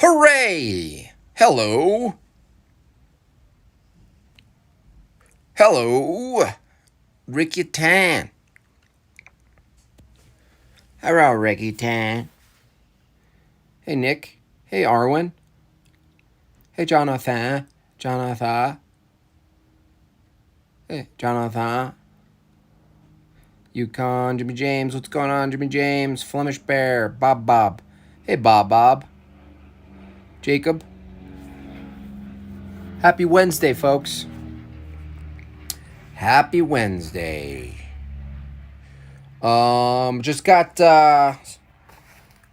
Hooray! Hello. Hello. Ricky Tan. Hello, Ricky Tan. Hey, Nick. Hey, Arwen. Hey, Jonathan. Jonathan. Hey, Jonathan. Yukon, Jimmy James. What's going on, Jimmy James? Flemish Bear. Bob. Hey, Bob. Jacob. Happy Wednesday, folks. Happy Wednesday. Just got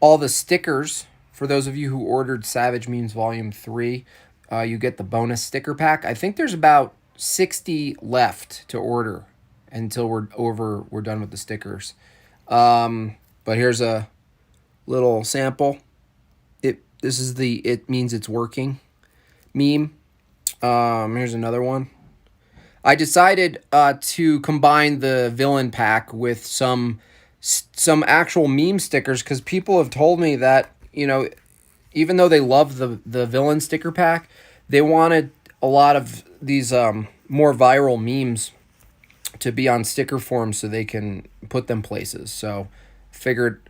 all the stickers for those of you who ordered Savage Memes Volume 3. You get the bonus sticker pack. I think there's about 60 left to order until we're done with the stickers. But here's a little sample. This is the "it means it's working" meme. Here's another one. I decided to combine the villain pack with some actual meme stickers because people have told me that, even though they love the villain sticker pack, they wanted a lot of these more viral memes to be on sticker form so they can put them places. So figured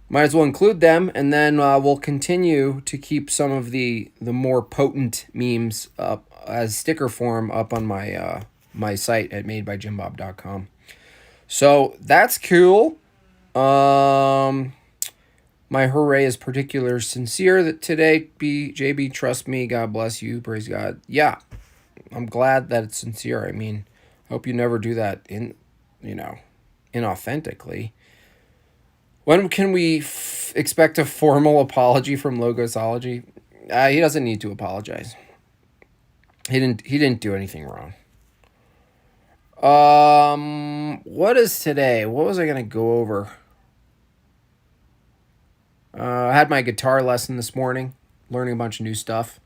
might as well include them, and then we'll continue to keep some of the more potent memes up as sticker form up on my site at madebyjimbob.com. So that's cool. My hooray is particular sincere that today. JB, trust me, God bless you, praise God. Yeah, I'm glad that it's sincere. I mean, hope you never do that inauthentically. When can we expect a formal apology from Logosology? He doesn't need to apologize. He didn't do anything wrong. What is today? What was I gonna go over? I had my guitar lesson this morning, learning a bunch of new stuff.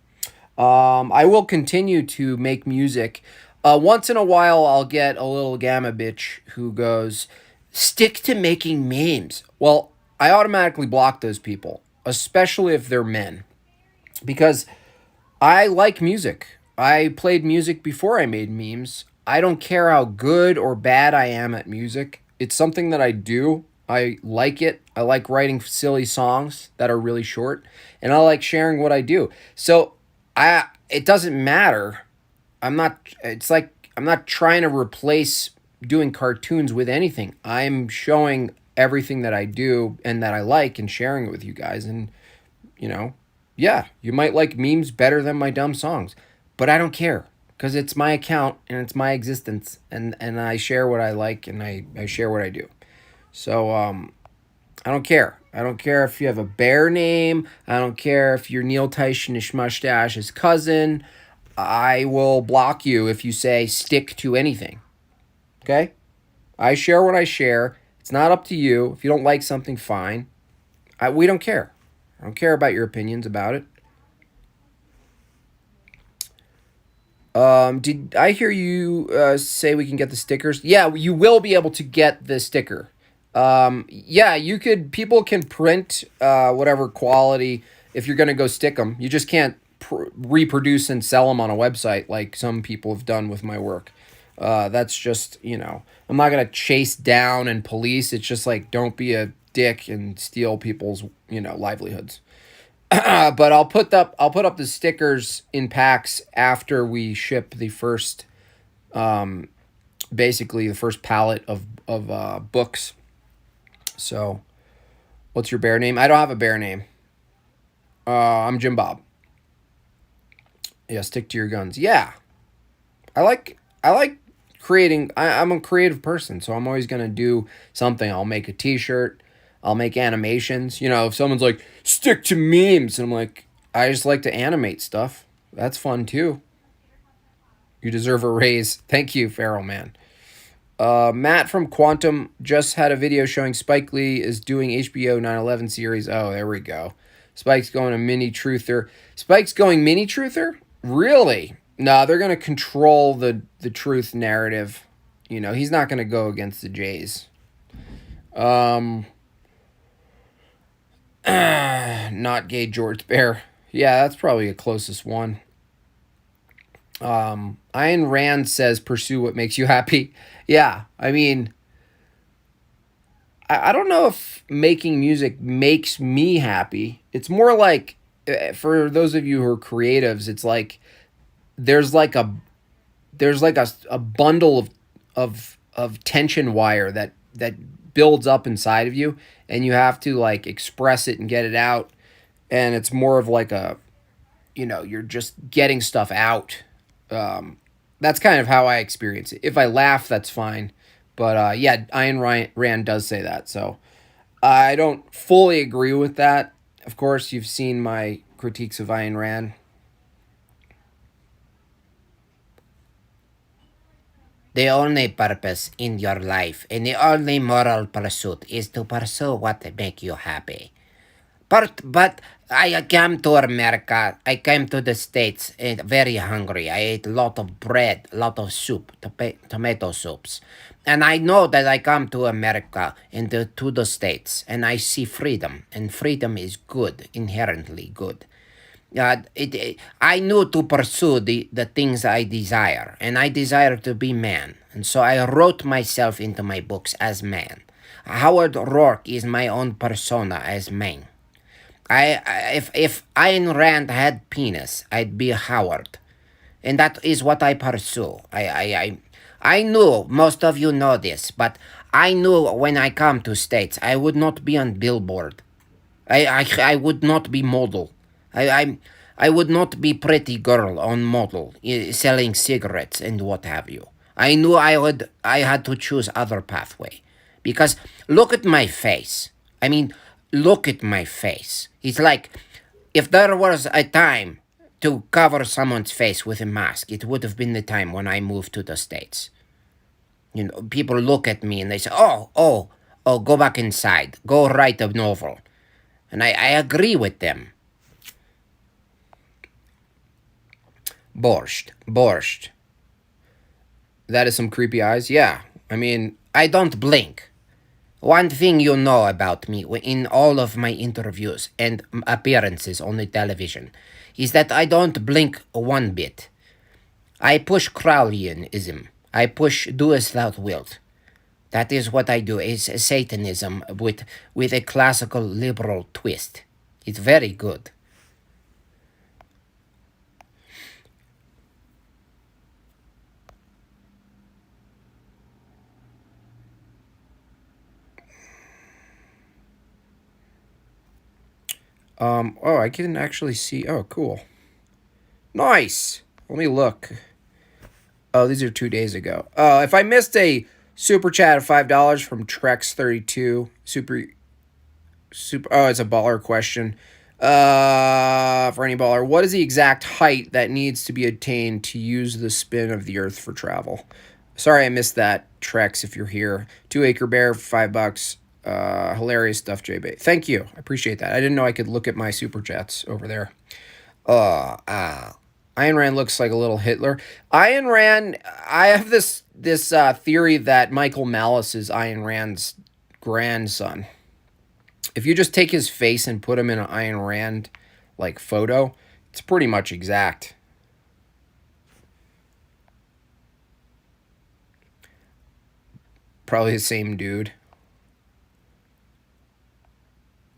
I will continue to make music. Once in a while, I'll get a little gamma bitch who goes, "Stick to making memes." Well, I automatically block those people, especially if they're men, because I like music. I played music before I made memes. I don't care how good or bad I am at music. It's something that I do. I like it. I like writing silly songs that are really short, and I like sharing what I do. So it doesn't matter. I'm not trying to replace doing cartoons with anything. I'm showing everything that I do and that I like and sharing it with you guys. And, yeah, you might like memes better than my dumb songs, but I don't care because it's my account and it's my existence, and I share what I like and I share what I do. So, I don't care. I don't care if you have a bear name. I don't care if you're Neil Tyson Mustache's cousin. I will block you if you say stick to anything. Okay? I share what I share. It's not up to you. If you don't like something, fine. We don't care. I don't care about your opinions about it. Did I hear you say we can get the stickers? Yeah, you will be able to get the sticker. Yeah, people can print whatever quality if you're going to go stick them. You just can't reproduce and sell them on a website like some people have done with my work. That's just, I'm not going to chase down and police. It's just like, don't be a dick and steal people's, livelihoods. But I'll put up the stickers in packs after we ship the first, basically the first pallet of books. So, what's your bear name? I don't have a bear name. I'm Jim Bob. Yeah, stick to your guns. Yeah, I like creating. I'm a creative person, so I'm always gonna do something. I'll make a T-shirt. I'll make animations. If someone's like, stick to memes, and I'm like, I just like to animate stuff. That's fun too. You deserve a raise. Thank you, Feral Man. Matt from Quantum just had a video showing Spike Lee is doing HBO 9/11 series. Oh, there we go. Spike's going a mini truther. Spike's going mini truther? Really? No, they're going to control the truth narrative. He's not going to go against the Jays. Not gay George Bear. Yeah, that's probably the closest one. Ayn Rand says, "Pursue what makes you happy." Yeah, I mean, I don't know if making music makes me happy. It's more like, for those of you who are creatives, it's like there's like a there's like a bundle of tension wire that builds up inside of you, and you have to like express it and get it out. And it's more of like a, you're just getting stuff out. um, that's kind of how I experience it. If I laugh, that's fine. But yeah, Rand does say that. So I don't fully agree with that. Of course, you've seen my critiques of Ayn Rand. The only purpose in your life and the only moral pursuit is to pursue what make you happy. But I came to America. I came to the States very hungry. I ate a lot of bread, a lot of soup, tomato soups. And I know that I come to America and to the States and I see freedom. And freedom is good, inherently good. I knew to pursue the things I desire, and I desire to be man. And so I wrote myself into my books as man. Howard Rourke is my own persona as man. If Ayn Rand had penis, I'd be Howard, and that is what I pursue. I knew most of you know this, but I knew when I come to States, I would not be on Billboard. I would not be model. I, I I would not be pretty girl on model selling cigarettes and what have you. I knew I had to choose other pathway because look at my face. I mean, look at my face. It's like if there was a time to cover someone's face with a mask, it would have been the time when I moved to the States. People look at me and they say, oh, go back inside. Go write a novel. And I agree with them. Borscht. That is some creepy eyes. Yeah, I mean, I don't blink. One thing you know about me in all of my interviews and appearances on the television is that I don't blink one bit. I push Crowleyanism. I push do as thou wilt. That is what I do. It's Satanism with a classical liberal twist. It's very good. oh, I can actually see. Oh, cool. Nice. Let me look. Oh, these are 2 days ago. If I missed a super chat of $5 from Trex32, super. Oh, it's a baller question. For any baller, what is the exact height that needs to be attained to use the spin of the Earth for travel? Sorry, I missed that, Trex. If you're here, 2 Acre Bear for $5. Hilarious stuff, JB. Thank you. I appreciate that. I didn't know I could look at my super chats over there. Uh, uh, Ayn Rand looks like a little Hitler. Ayn Rand, I have this theory that Michael Malice is Ayn Rand's grandson. If you just take his face and put him in an Ayn Rand like photo, it's pretty much exact. Probably the same dude.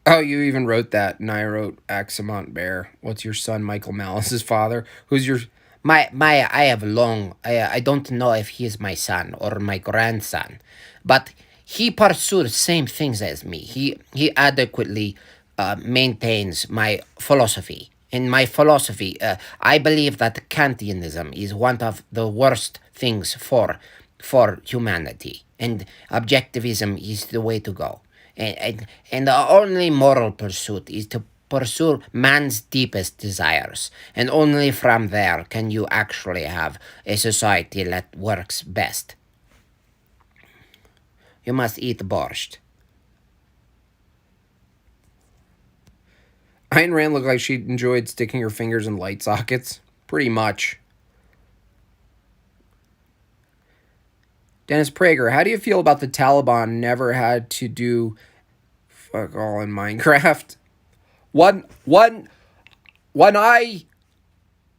Oh, you even wrote that, and I wrote Axamont Bear. What's your son, Michael Malice's father? Who's your? My I have long I don't know if he is my son or my grandson, but he pursues same things as me. He adequately maintains my philosophy. In my philosophy, I believe that Kantianism is one of the worst things for humanity, and objectivism is the way to go. And the only moral pursuit is to pursue man's deepest desires, and only from there can you actually have a society that works best. You must eat borscht. Ayn Rand looked like she enjoyed sticking her fingers in light sockets. Pretty much. Dennis Prager, how do you feel about the Taliban never had to do fuck all in Minecraft? One when I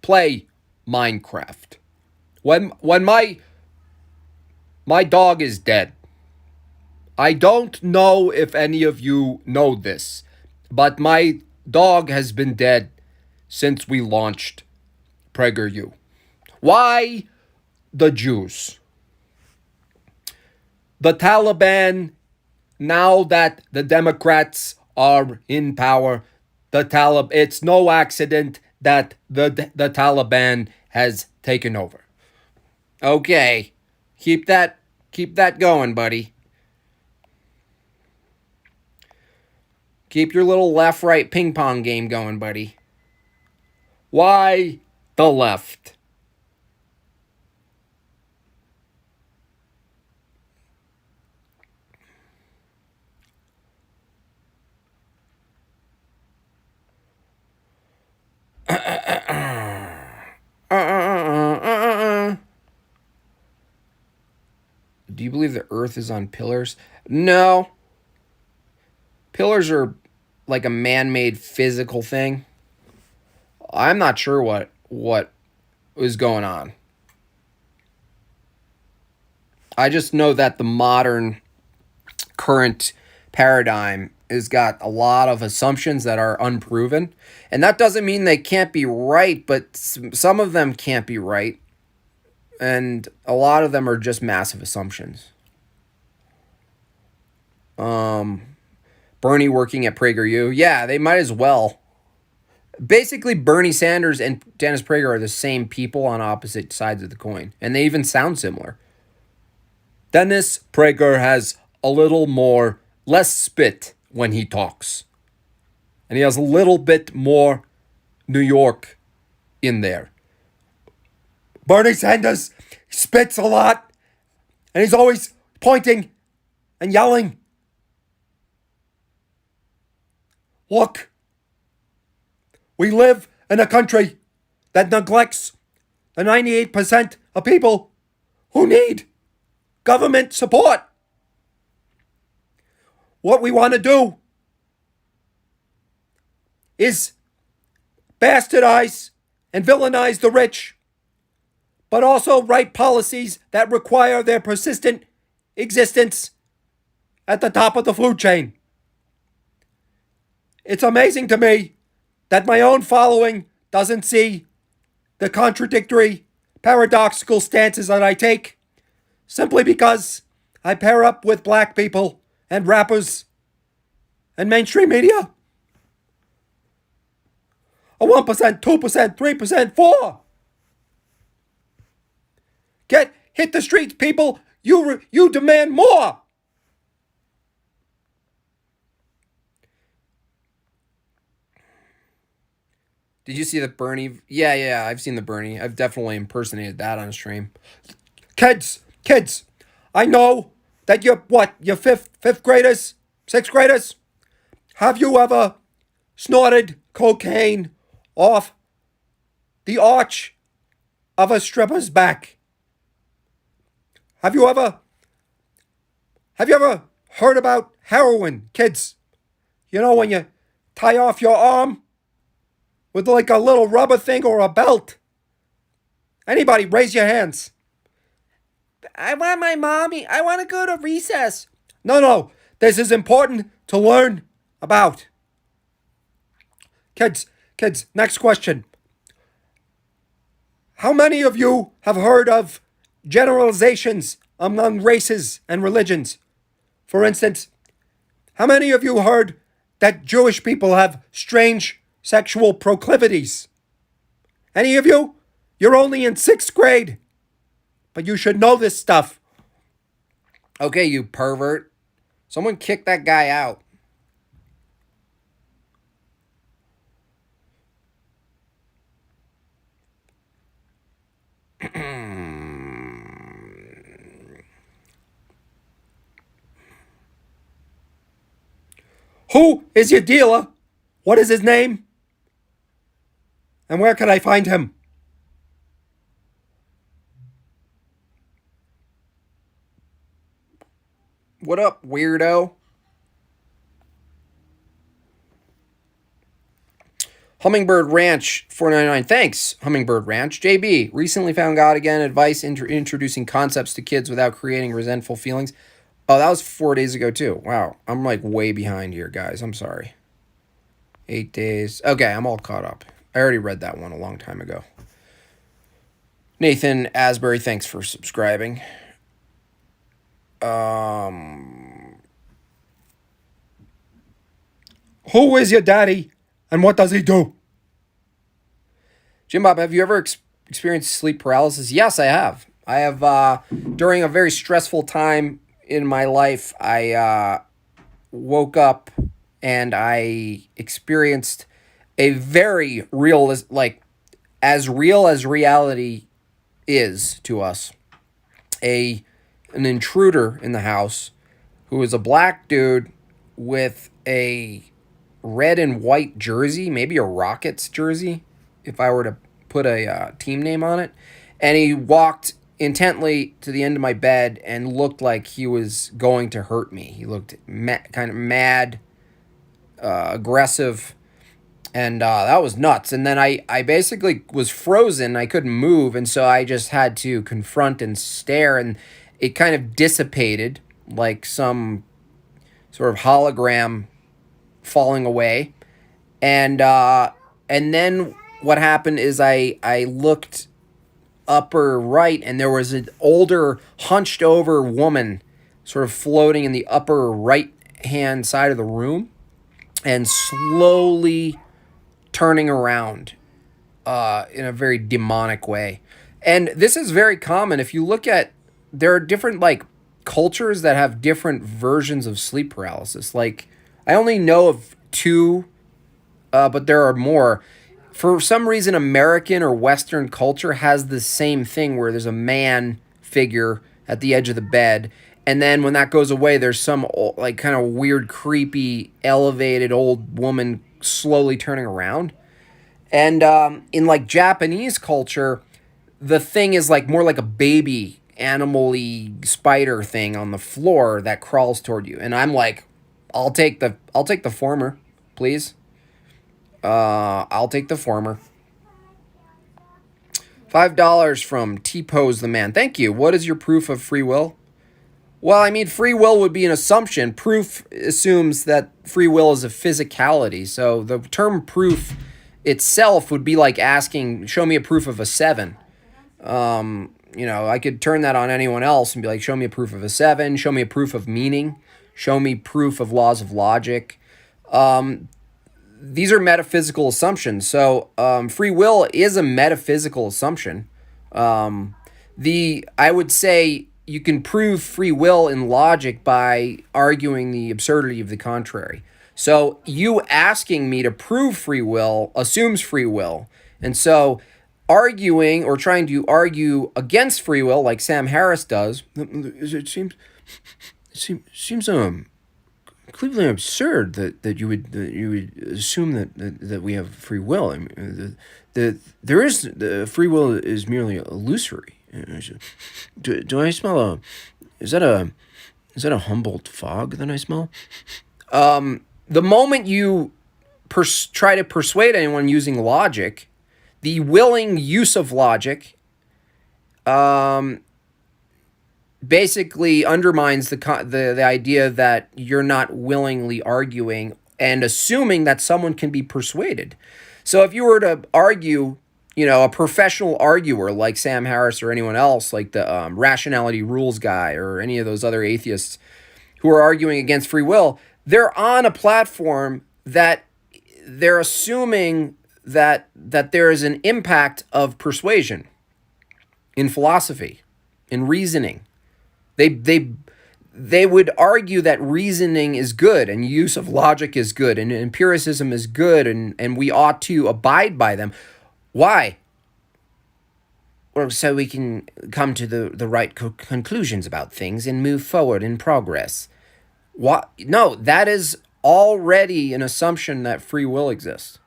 play Minecraft, when my dog is dead. I don't know if any of you know this, but my dog has been dead since we launched PragerU. Why the Jews? The Taliban, now that the Democrats are in power, it's no accident that the Taliban has taken over. Okay. Keep that going, buddy. Keep your little left right ping pong game going, buddy. Why the left? Do you believe the earth is on pillars? No. Pillars are like a man-made physical thing. I'm not sure what is going on. I just know that the modern current paradigm has got a lot of assumptions that are unproven. And that doesn't mean they can't be right, but some of them can't be right. And a lot of them are just massive assumptions. Bernie working at PragerU. Yeah, they might as well. Basically, Bernie Sanders and Dennis Prager are the same people on opposite sides of the coin. And they even sound similar. Dennis Prager has a little more, less spit when he talks. And he has a little bit more New York in there. Bernie Sanders spits a lot. And he's always pointing and yelling. Look, we live in a country that neglects the 98% of people who need government support. What we want to do is bastardize and villainize the rich, but also write policies that require their persistent existence at the top of the food chain. It's amazing to me that my own following doesn't see the contradictory, paradoxical stances that I take simply because I pair up with black people and rappers and mainstream media. A 1%, 2%, 3%, 4%. Hit the streets, people. You demand more. Did you see the Bernie? Yeah, I've seen the Bernie. I've definitely impersonated that on stream. Kids, I know that you're fifth graders, sixth graders. Have you ever snorted cocaine off the arch of a stripper's back? Have you ever heard about heroin, kids? You know, when you tie off your arm with like a little rubber thing or a belt. Anybody, raise your hands. I want my mommy. I want to go to recess. No. This is important to learn about. Kids, next question. How many of you have heard of generalizations among races and religions? For instance, how many of you heard that Jewish people have strange sexual proclivities? Any of you? You're only in 6th grade. But you should know this stuff. Okay, you pervert. Someone kick that guy out. Who is your dealer? What is his name? And where can I find him? What up, weirdo? Hummingbird Ranch 499. Thanks, Hummingbird Ranch. JB, recently found God again. Advice introducing concepts to kids without creating resentful feelings. Oh, that was 4 days ago too. Wow, I'm like way behind here, guys. I'm sorry. 8 days. Okay, I'm all caught up. I already read that one a long time ago. Nathan Asbury, thanks for subscribing. Who is your daddy, and what does he do? Jim Bob, have you ever experienced sleep paralysis? Yes, I have. I have, during a very stressful time in my life, I woke up and I experienced a very real, like, as real as reality is to us. An intruder in the house who was a black dude with a red and white jersey, maybe a Rockets jersey, if I were to put a team name on it. And he walked intently to the end of my bed and looked like he was going to hurt me. He looked kind of mad, aggressive, and that was nuts. And then I basically was frozen. I couldn't move, and so I just had to confront and stare, and it kind of dissipated like some sort of hologram falling away. And then what happened is I looked upper right, and there was an older, hunched over woman sort of floating in the upper right hand side of the room and slowly turning around in a very demonic way. And this is very common. If you look at, there are different like cultures that have different versions of sleep paralysis. Like, I only know of two, but there are more. For some reason, American or Western culture has the same thing where there's a man figure at the edge of the bed, and then when that goes away, there's some like kind of weird, creepy, elevated old woman slowly turning around. And in like Japanese culture, the thing is like more like a baby animal-y spider thing on the floor that crawls toward you. And I'm like, I'll take the former, please. I'll take the former. $5 from T-Pose the Man. Thank you. What is your proof of free will? Well, I mean, free will would be an assumption. Proof assumes that free will is a physicality. So the term proof itself would be like asking, show me a proof of a 7. I could turn that on anyone else and be like, show me a proof of a 7, show me a proof of meaning, show me proof of laws of logic. These are metaphysical assumptions. So free will is a metaphysical assumption. I would say you can prove free will in logic by arguing the absurdity of the contrary. So you asking me to prove free will assumes free will. And so arguing or trying to argue against free will, like Sam Harris does, it seems completely absurd that you would assume that we have free will. I mean, the free will is merely illusory. Do I smell is that a Humboldt fog that I smell? The moment you try to persuade anyone using logic, the willing use of logic basically undermines the idea that you're not willingly arguing and assuming that someone can be persuaded. So if you were to argue, a professional arguer like Sam Harris or anyone else, like the Rationality Rules guy or any of those other atheists who are arguing against free will, they're on a platform that they're assuming that there is an impact of persuasion in philosophy, in reasoning. They would argue that reasoning is good and use of logic is good and empiricism is good and we ought to abide by them. Why? Well, so we can come to the right conclusions about things and move forward in progress. What? No, that is already an assumption that free will exists.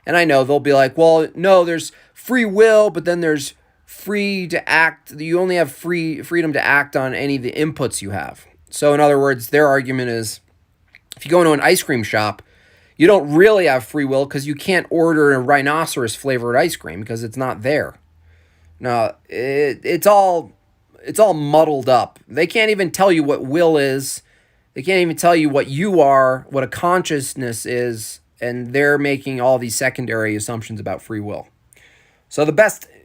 And I know they'll be like, well, no, there's free will, but then there's free to act. You only have freedom to act on any of the inputs you have. So in other words, their argument is, if you go into an ice cream shop, You don't really have free will because you can't order a rhinoceros flavored ice cream because it's not there. No, it's all muddled up. They can't even tell you what will is. They can't even tell you what you are, what a consciousness is, and they're making all these secondary assumptions about free will. So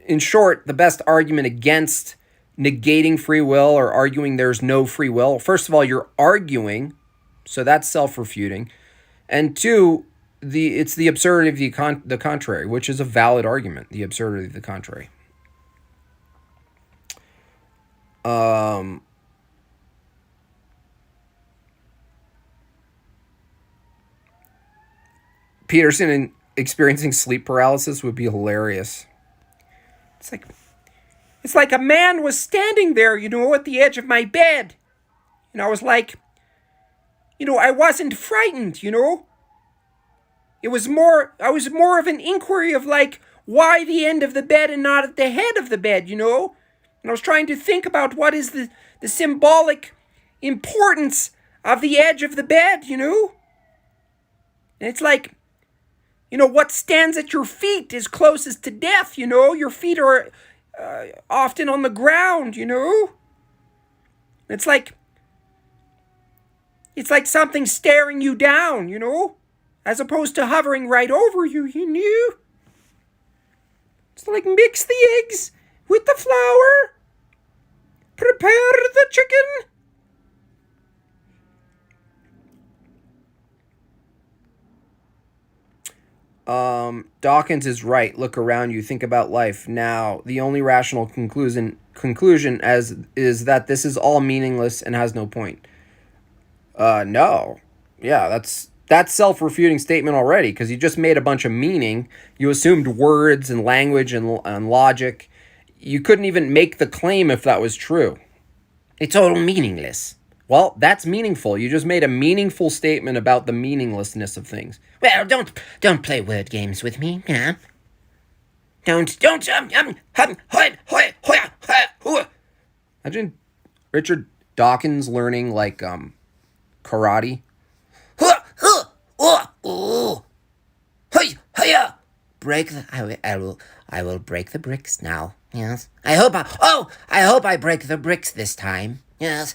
in short, the best argument against negating free will or arguing there's no free will, first of all, you're arguing, so that's self-refuting, and two, it's the absurdity of the contrary, which is a valid argument. The absurdity of the contrary. Peterson experiencing sleep paralysis would be hilarious. It's like a man was standing there, at the edge of my bed. And I was like, I wasn't frightened, I was more of an inquiry of like, why the end of the bed and not at the head of the bed, And I was trying to think about what is the symbolic importance of the edge of the bed, And it's like, what stands at your feet is closest to death, Your feet are often on the ground, It's like something staring you down, as opposed to hovering right over you, It's like mix the eggs with the flour, prepare the chicken. Dawkins is right. Look around you. Think about life. Now, the only rational conclusion is that this is all meaningless and has no point. No. Yeah, that's self-refuting statement already, because you just made a bunch of meaning. You assumed words and language and logic. You couldn't even make the claim if that was true. It's all meaningless. Well, that's meaningful. You just made a meaningful statement about the meaninglessness of things. Well, don't play word games with me, yeah? Imagine Richard Dawkins learning like karate. I will break the bricks now. Yes. I hope I break the bricks this time. Yes.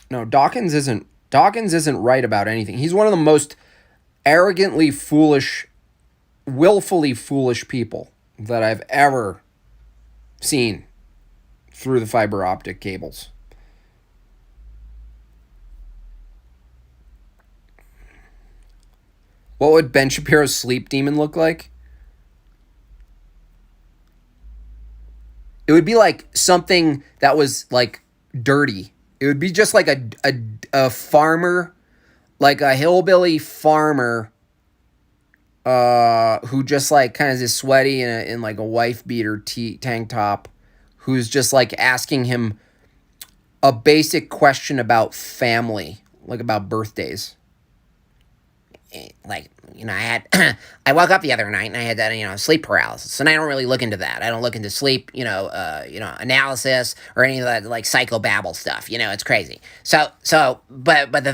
No, Dawkins isn't right about anything. He's one of the most arrogantly foolish, willfully foolish people that I've ever seen through the fiber optic cables. What would Ben Shapiro's sleep demon look like? It would be like something that was like dirty. It would be just like a farmer, like a hillbilly farmer, who just like kind of is sweaty in like a wife beater tank top, who's just like asking him a basic question about family, like about birthdays. Like, I woke up the other night and I had that, sleep paralysis. And I don't really look into that. I don't look into sleep, analysis or any of that like psychobabble stuff. It's crazy. But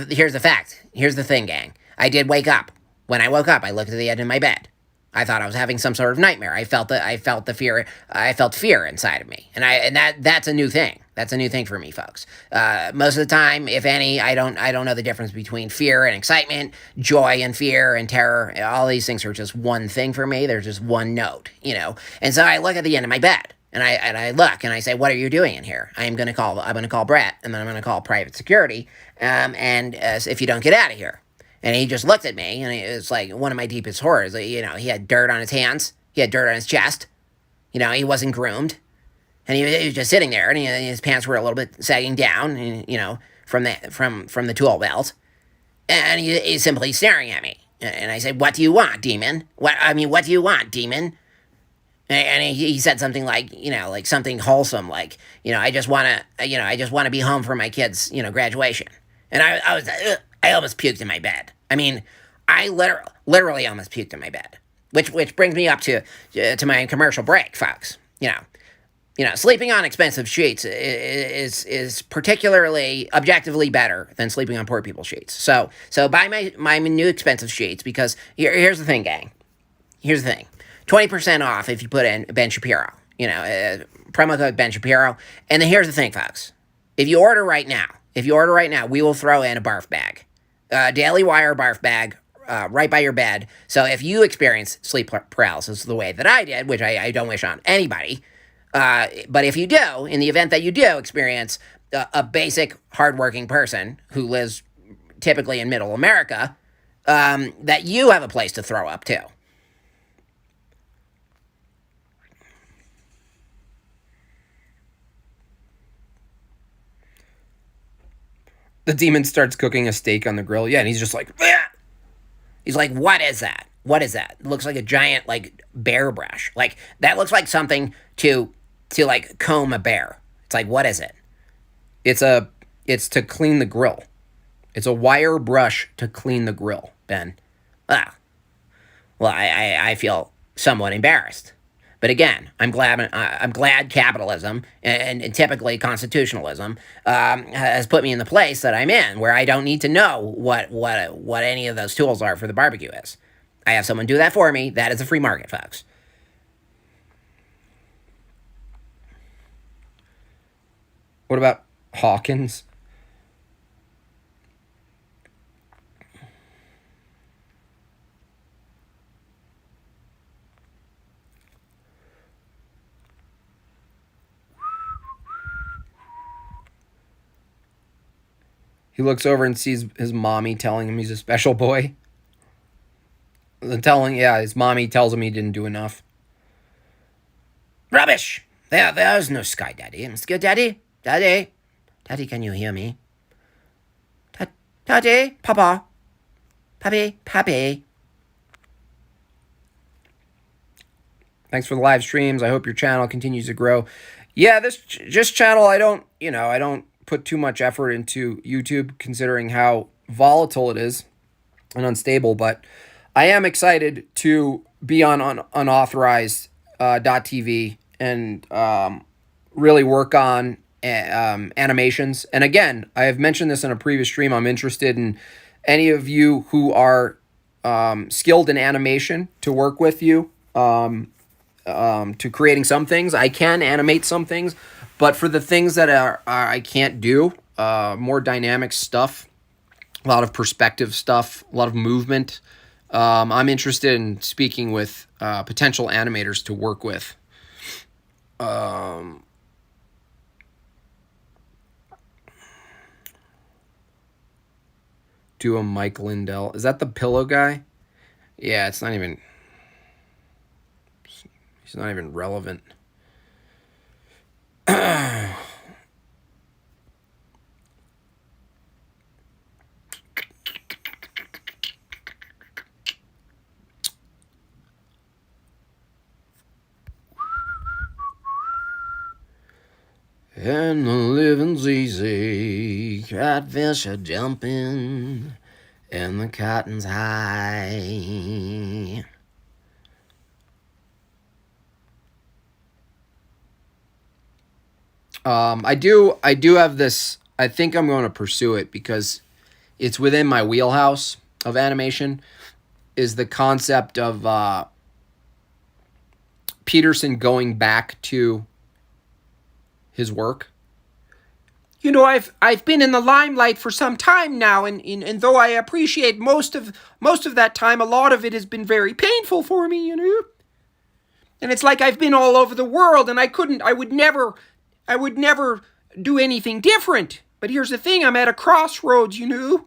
here's the fact. Here's the thing, gang. I did wake up. When I woke up, I looked at the edge of my bed. I thought I was having some sort of nightmare. I felt the fear. I felt fear inside of me, and that's a new thing. That's a new thing for me, folks. Most of the time, if any, I don't know the difference between fear and excitement, joy and fear and terror. All these things are just one thing for me. They're just one note, And so I look at the end of my bed, and I look and I say, "What are you doing in here?" I'm gonna call Brett, and then I'm gonna call private security. If you don't get out of here. And he just looked at me, and it's like one of my deepest horrors. He had dirt on his hands. He had dirt on his chest. He wasn't groomed. And he was just sitting there, and his pants were a little bit sagging down, from the tool belt. And he's simply staring at me. And I said, "What do you want, demon? What do you want, demon?" And he said something like, like something wholesome, like, I just want to be home for my kid's, graduation. And I was I almost puked in my bed. I literally almost puked in my bed. Which brings me up to my commercial break, folks. sleeping on expensive sheets is particularly objectively better than sleeping on poor people's sheets. So buy my new expensive sheets because here's the thing, gang. Here's the thing. 20% off if you put in Ben Shapiro. Promo code Ben Shapiro. And then here's the thing, folks. If you order right now, we will throw in a barf bag, Daily Wire barf bag, right by your bed. So if you experience sleep paralysis the way that I did, which I don't wish on anybody, but if you do, in the event that you do experience a basic hardworking person who lives typically in middle America, that you have a place to throw up too. The demon starts cooking a steak on the grill. Yeah, and he's just like, "Bleh!" He's like, what is that? What is that? It looks like a giant bear brush. Like that looks like something to comb a bear. It's like, what is it? It's to clean the grill. It's a wire brush to clean the grill, Ben. Ah, well, I feel somewhat embarrassed. But again, I'm glad capitalism and typically constitutionalism has put me in the place that I'm in, where I don't need to know what any of those tools are for the barbecue is. I have someone do that for me. That is a free market, folks. What about Hawkins? He looks over and sees his mommy telling him he's a special boy. His mommy tells him he didn't do enough. Rubbish! There's no sky, Daddy. Daddy? Daddy? Daddy, can you hear me? Daddy? Papa? Pappy? Thanks for the live streams. I hope your channel continues to grow. Yeah, this channel, I don't put too much effort into YouTube, considering how volatile it is and unstable, but I am excited to be on unauthorized .tv and really work on animations. And again, I have mentioned this in a previous stream. I'm interested in any of you who are skilled in animation to work with you to creating some things. I can animate some things, but for the things that are I can't do, more dynamic stuff, a lot of perspective stuff, a lot of movement, I'm interested in speaking with potential animators to work with. Do a Mike Lindell. Is that the pillow guy? Yeah, he's not even relevant. And the living's easy, catfish are jumping, and the cotton's high. I do have this. I think I'm going to pursue it because it's within my wheelhouse of animation. Is the concept of Peterson going back to his work. I've been in the limelight for some time now, and though I appreciate most of that time, a lot of it has been very painful for me, And it's like I've been all over the world, and I would never do anything different. But here's the thing, I'm at a crossroads, And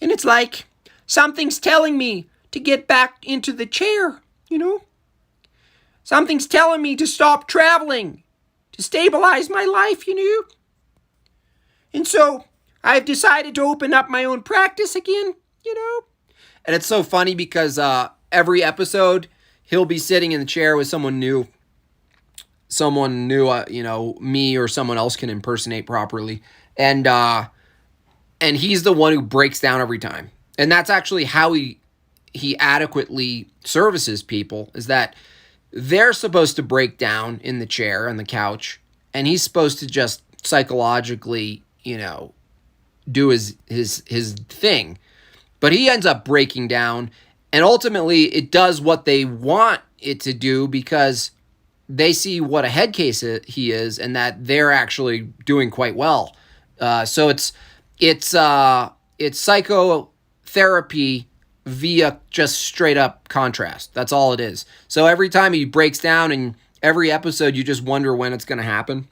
it's like something's telling me to get back into the chair, Something's telling me to stop traveling, to stabilize my life, And so I've decided to open up my own practice again, And it's so funny because every episode he'll be sitting in the chair with someone new, me or someone else can impersonate properly. And he's the one who breaks down every time. And that's actually how he adequately services people, is that they're supposed to break down in the chair on the couch, and he's supposed to just psychologically, do his thing. But he ends up breaking down, and ultimately it does what they want it to do because they see what a head case he is, and that they're actually doing quite well. So it's psychotherapy via just straight up contrast. That's all it is. So every time he breaks down in every episode, you just wonder when it's going to happen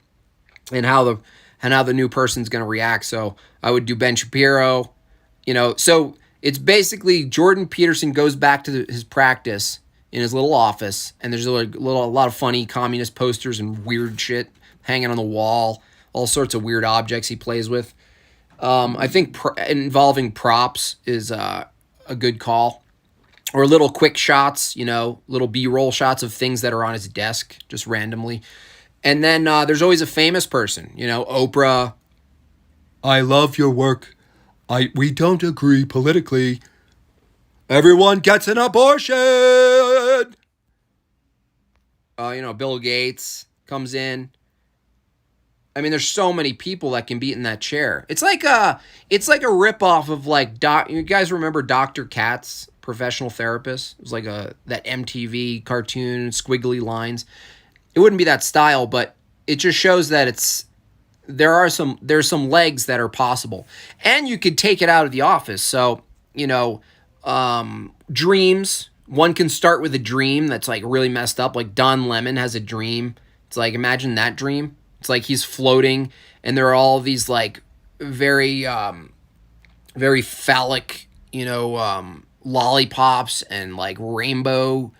and how the new person's going to react. So I would do Ben Shapiro, So it's basically Jordan Peterson goes back to his practice in his little office, and there's a lot of funny communist posters and weird shit hanging on the wall, all sorts of weird objects he plays with. I think involving props is a good call, or little quick shots, little B-roll shots of things that are on his desk just randomly. And then there's always a famous person, Oprah. I love your work. We don't agree politically. Everyone gets an abortion. Bill Gates comes in. I mean, there's so many people that can be in that chair. It's like a ripoff of you guys remember Dr. Katz, professional therapist? It was like that MTV cartoon, squiggly lines. It wouldn't be that style, but it just shows that there's some legs that are possible. And you could take it out of the office. So, dreams. One can start with a dream that's like really messed up. Like Don Lemon has a dream. It's like, imagine that dream. It's like he's floating and there are all these like very, very phallic, lollipops and like rainbow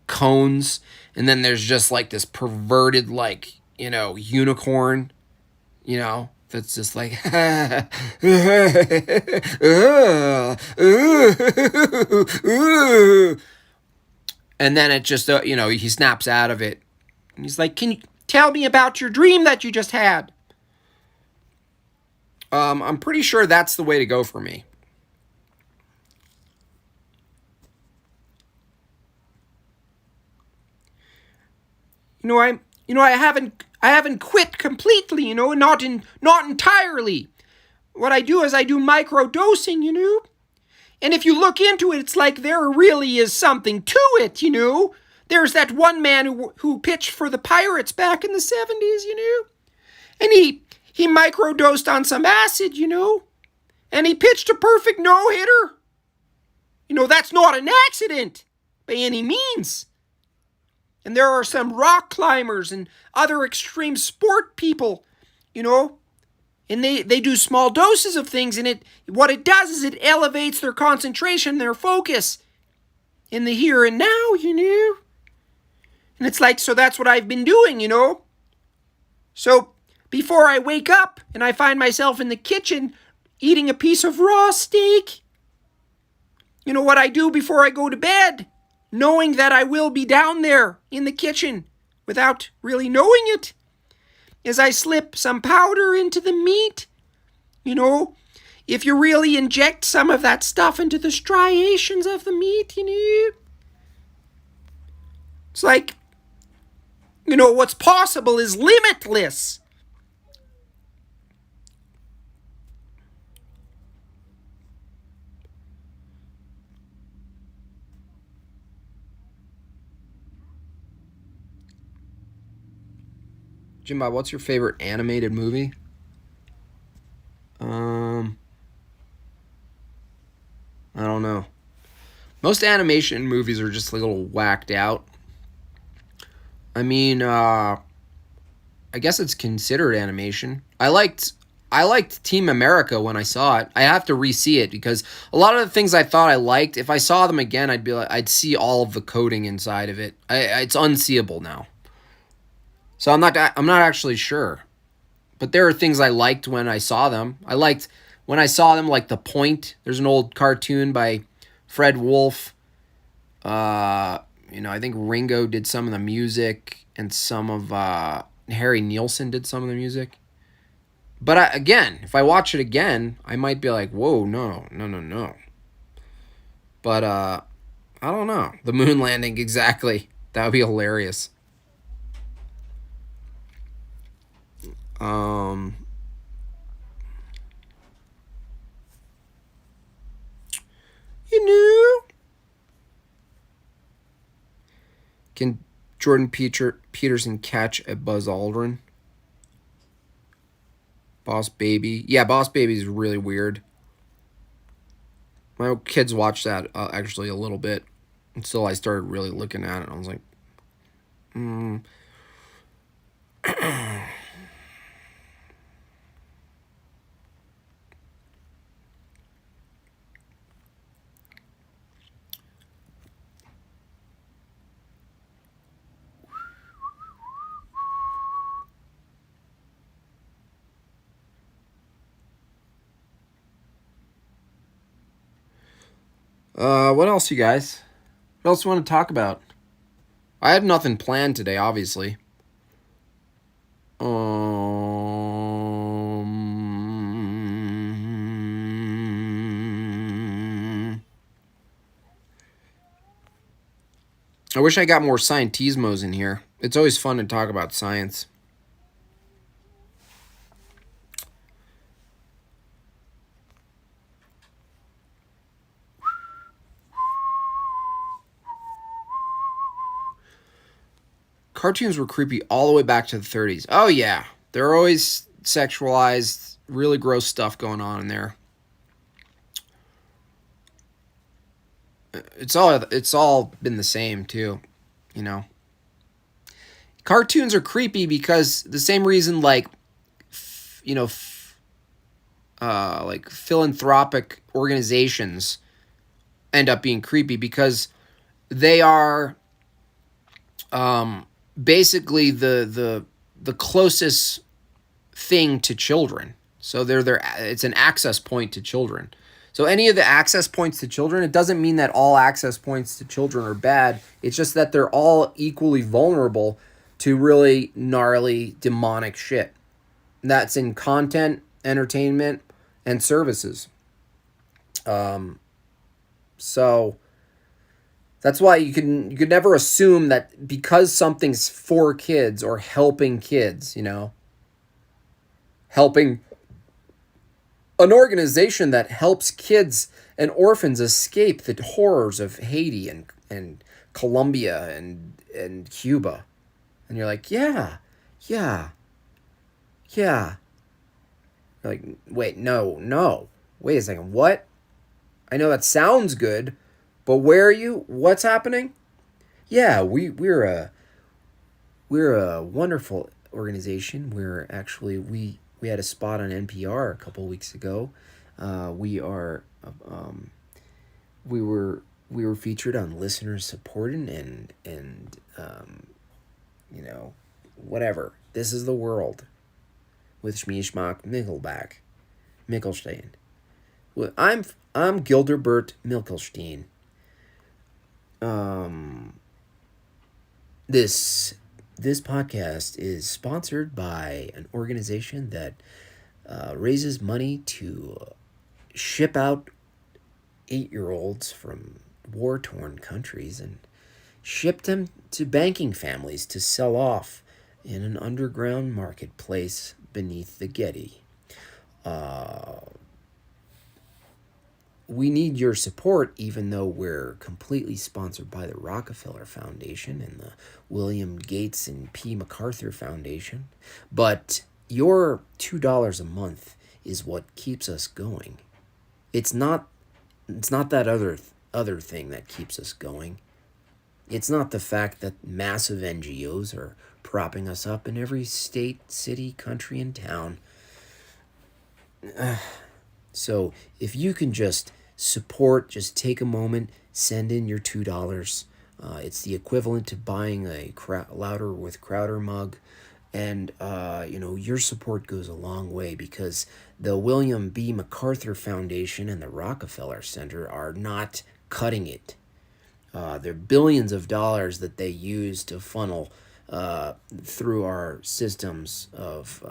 cones. And then there's just like this perverted, like, unicorn, that's just like, and then it just, he snaps out of it. And he's like, can you tell me about your dream that you just had? I'm pretty sure that's the way to go for me. I haven't quit completely, not entirely. What I do is I do microdosing, And if you look into it, it's like there really is something to it, There's that one man who pitched for the Pirates back in the 70s, And he microdosed on some acid, And he pitched a perfect no-hitter. That's not an accident by any means. And there are some rock climbers and other extreme sport people, and they do small doses of things, and what it does is it elevates their concentration, their focus in the here and now, And it's like, so that's what I've been doing, So before I wake up and I find myself in the kitchen eating a piece of raw steak, what I do before I go to bed? Knowing that I will be down there in the kitchen without really knowing it, as I slip some powder into the meat. If you really inject some of that stuff into the striations of the meat, it's like, what's possible is limitless. Jimbo, what's your favorite animated movie? I don't know. Most animation movies are just a little whacked out. I mean, I guess it's considered animation. I liked Team America when I saw it. I have to re-see it because a lot of the things I thought I liked, if I saw them again, I'd see all of the coding inside of it. It's unseeable now. So I'm not actually sure. But there are things I liked when I saw them. I liked when I saw them, like The Point. There's an old cartoon by Fred Wolf. I think Ringo did some of the music, and some of Harry Nilsson did some of the music. But again, if I watch it again, I might be like, whoa, no. But I don't know. The moon landing, exactly. That would be hilarious. Um, you know, can Jordan Peterson catch a Buzz Aldrin? Boss Baby. Yeah, Boss Baby is really weird. My kids watched that actually a little bit until I started really looking at it. I was like, mm. What else, you guys? What else you want to talk about? I have nothing planned today, obviously. I wish I got more scientismos in here. It's always fun to talk about science. Cartoons were creepy all the way back to the 30s. Oh yeah, they're always sexualized, really gross stuff going on in there. It's all been the same too, you know. Cartoons are creepy because the same reason like like philanthropic organizations end up being creepy because they are basically the closest thing to children. So it's an access point to children. So any of the access points to children, it doesn't mean that all access points to children are bad. It's just that they're all equally vulnerable to really gnarly demonic shit. That's in content, entertainment, and services. So that's why you could never assume that because something's for kids or helping kids, helping an organization that helps kids and orphans escape the horrors of Haiti and Colombia and Cuba. And you're like, yeah, yeah, yeah. You're like, wait, no. Wait a second, what? I know that sounds good, but where are you? What's happening? Yeah, we're a wonderful organization. We had a spot on NPR a couple weeks ago. We are we were featured on listeners supported and whatever. This is the world with Schmieshmach Mickelstein. Well, I'm Gilderbert Mickelstein. This podcast is sponsored by an organization that raises money to ship out 8-year-olds from war-torn countries and ship them to banking families to sell off in an underground marketplace beneath the Getty. We need your support, even though we're completely sponsored by the Rockefeller Foundation and the William Gates and P. MacArthur Foundation. But your $2 a month is what keeps us going. It's not that other thing that keeps us going. It's not the fact that massive NGOs are propping us up in every state, city, country, and town. So if you can just support, just take a moment, send in your $2. It's the equivalent to buying a Louder with Crowder mug. And, your support goes a long way because the William B. MacArthur Foundation and the Rockefeller Center are not cutting it. They're billions of dollars that they use to funnel through our systems of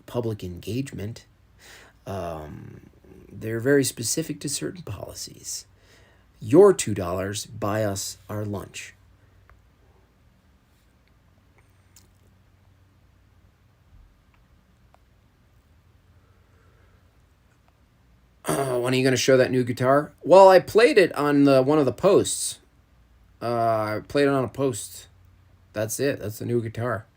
public engagement. They're very specific to certain policies. Your $2 buy us our lunch. when are you going to show that new guitar? Well, I played it on one of the posts. I played it on a post. That's it. That's the new guitar.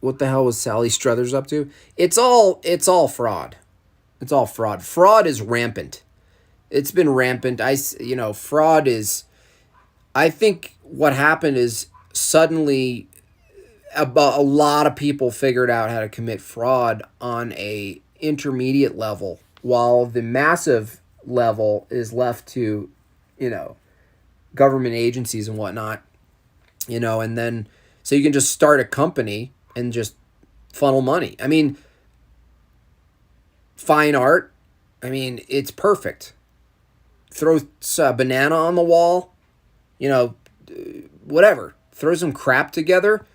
What the hell was Sally Struthers up to? It's all fraud. It's all fraud. Fraud is rampant. It's been rampant. Fraud is. I think what happened is suddenly a lot of people figured out how to commit fraud on a intermediate level, while the massive level is left to, you know, government agencies and whatnot. And then so you can just start a company and just funnel money. I mean, fine art. I mean, it's perfect. Throw a banana on the wall, whatever. Throw some crap together.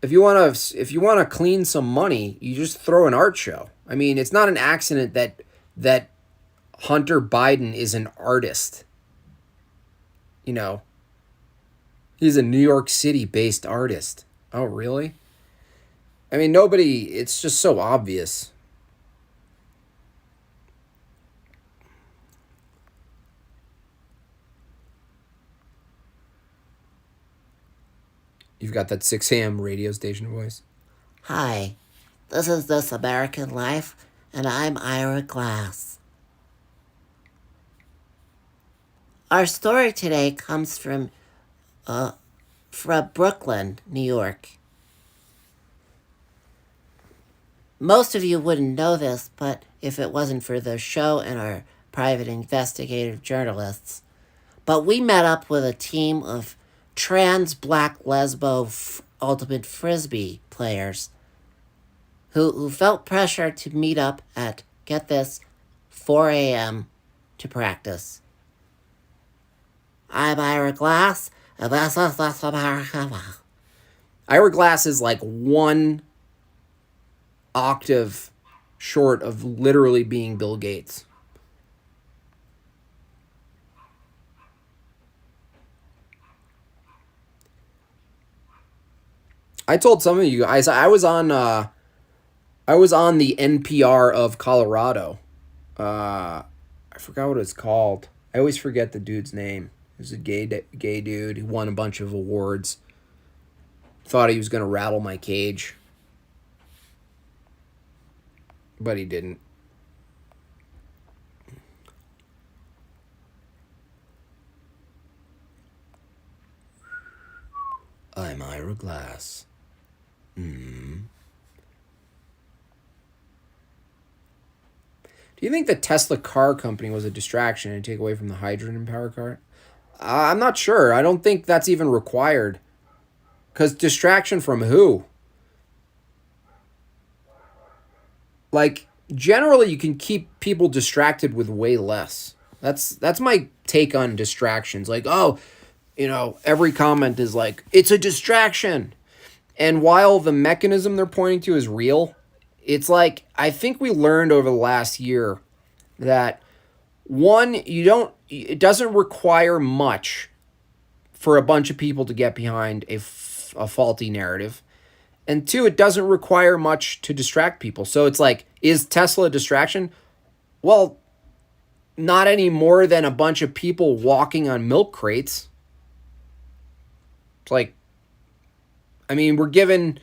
If you want to clean some money, you just throw an art show. I mean, it's not an accident that Hunter Biden is an artist. He's a New York City based artist. Oh, really? I mean, it's just so obvious. You've got that 6 a.m. radio station voice. Hi, this is This American Life, and I'm Ira Glass. Our story today comes from Brooklyn, New York. Most of you wouldn't know this, but if it wasn't for the show and our private investigative journalists, but we met up with a team of trans black lesbo ultimate frisbee players who felt pressure to meet up at, get this, 4 a.m. to practice. I'm Ira Glass, and this is This American Life. Ira Glass is like one octave short of literally being Bill Gates. I told some of you guys I was on the NPR of Colorado. I forgot what it's called. I always forget the dude's name. He was a gay dude who won a bunch of awards. Thought he was gonna rattle my cage, but he didn't. I'm Ira Glass. Do you think the Tesla car company was a distraction and take away from the hydrogen power car? I'm not sure. I don't think that's even required. Because distraction from who? Like, generally you can keep people distracted with way less. That's my take on distractions. Like, every comment is like, it's a distraction. And while the mechanism they're pointing to is real, it's like, I think we learned over the last year that one, it doesn't require much for a bunch of people to get behind a faulty narrative. And two, it doesn't require much to distract people. So it's like, is Tesla a distraction? Well, not any more than a bunch of people walking on milk crates. It's like, I mean, we're given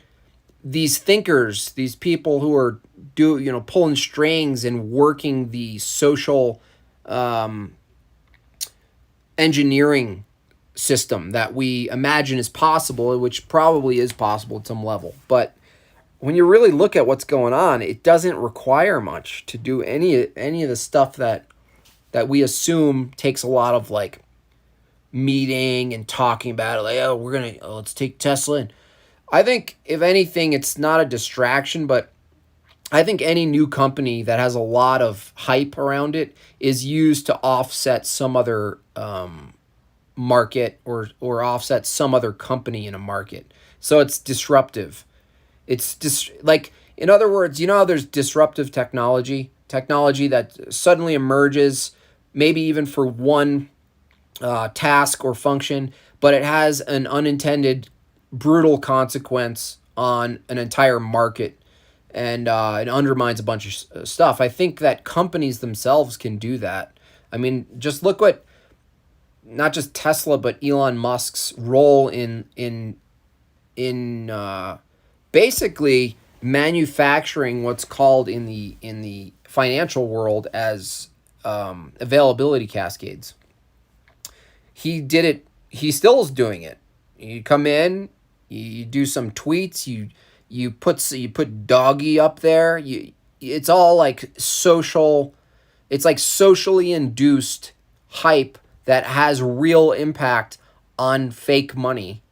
these thinkers, these people who are pulling strings and working the social engineering system that we imagine is possible, which probably is possible at some level. But when you really look at what's going on, it doesn't require much to do any of the stuff that we assume takes a lot of like meeting and talking about it. Like, let's take Tesla. And I think if anything, it's not a distraction, but I think any new company that has a lot of hype around it is used to offset some other market or offset some other company in a market. So it's disruptive. It's like, in other words, how there's disruptive technology that suddenly emerges, maybe even for one task or function, but it has an unintended brutal consequence on an entire market, and it undermines a bunch of stuff. I think that companies themselves can do that. I mean, just look what not just Tesla but Elon Musk's role in basically manufacturing what's called in the financial world as availability cascades. He did it. He still is doing it. You come in, you do some tweets, you put doggy up there. It's all like social. It's like socially induced hype that has real impact on fake money.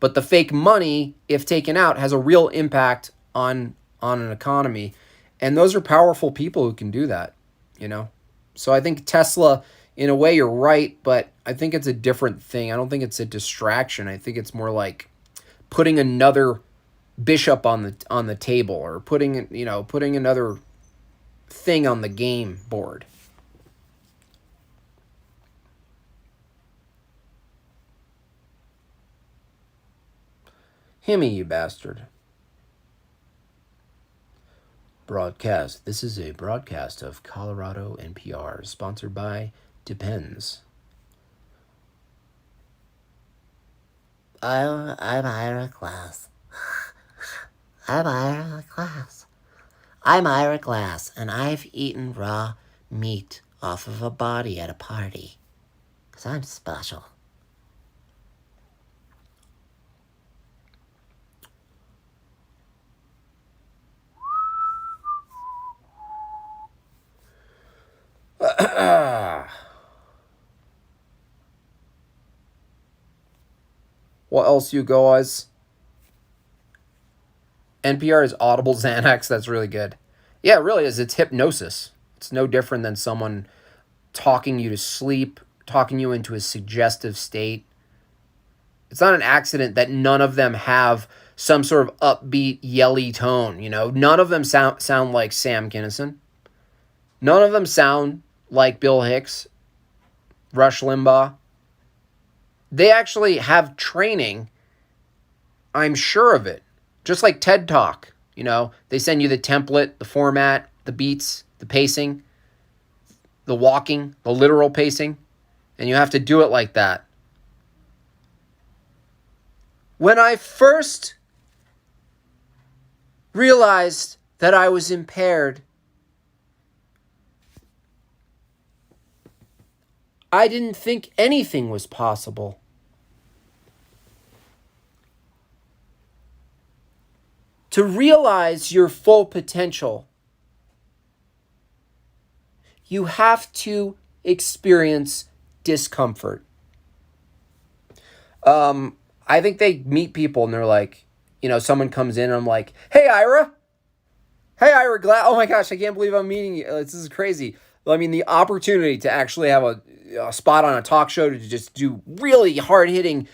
But the fake money, if taken out, has a real impact on an economy. And those are powerful people who can do that, you know? So I think Tesla, in a way, you're right, but I think it's a different thing. I don't think it's a distraction. I think it's more like putting another bishop on the table, or putting another thing on the game board. Himmy, you bastard. Broadcast. This is a broadcast of Colorado NPR, sponsored by Depends. I'm Ira Glass. I'm Ira Glass. I'm Ira Glass, and I've eaten raw meat off of a body at a party. 'Cause I'm special. What else, you guys? NPR is Audible Xanax. That's really good. Yeah, it really is. It's hypnosis. It's no different than someone talking you to sleep, talking you into a suggestive state. It's not an accident that none of them have some sort of upbeat, yelly tone. You know, none of them sound like Sam Kinison. None of them sound like Bill Hicks, Rush Limbaugh. They actually have training. I'm sure of it. Just like TED Talk, you know, they send you the template, the format, the beats, the pacing, the walking, the literal pacing, and you have to do it like that. When I first realized that I was impaired, I didn't think anything was possible. To realize your full potential, you have to experience discomfort. I think they meet people and they're like, you know, someone comes in and I'm like, hey, Ira. Hey, Ira Glass. Oh my gosh, I can't believe I'm meeting you. This is crazy. I mean, the opportunity to actually have a spot on a talk show to just do really hard-hitting,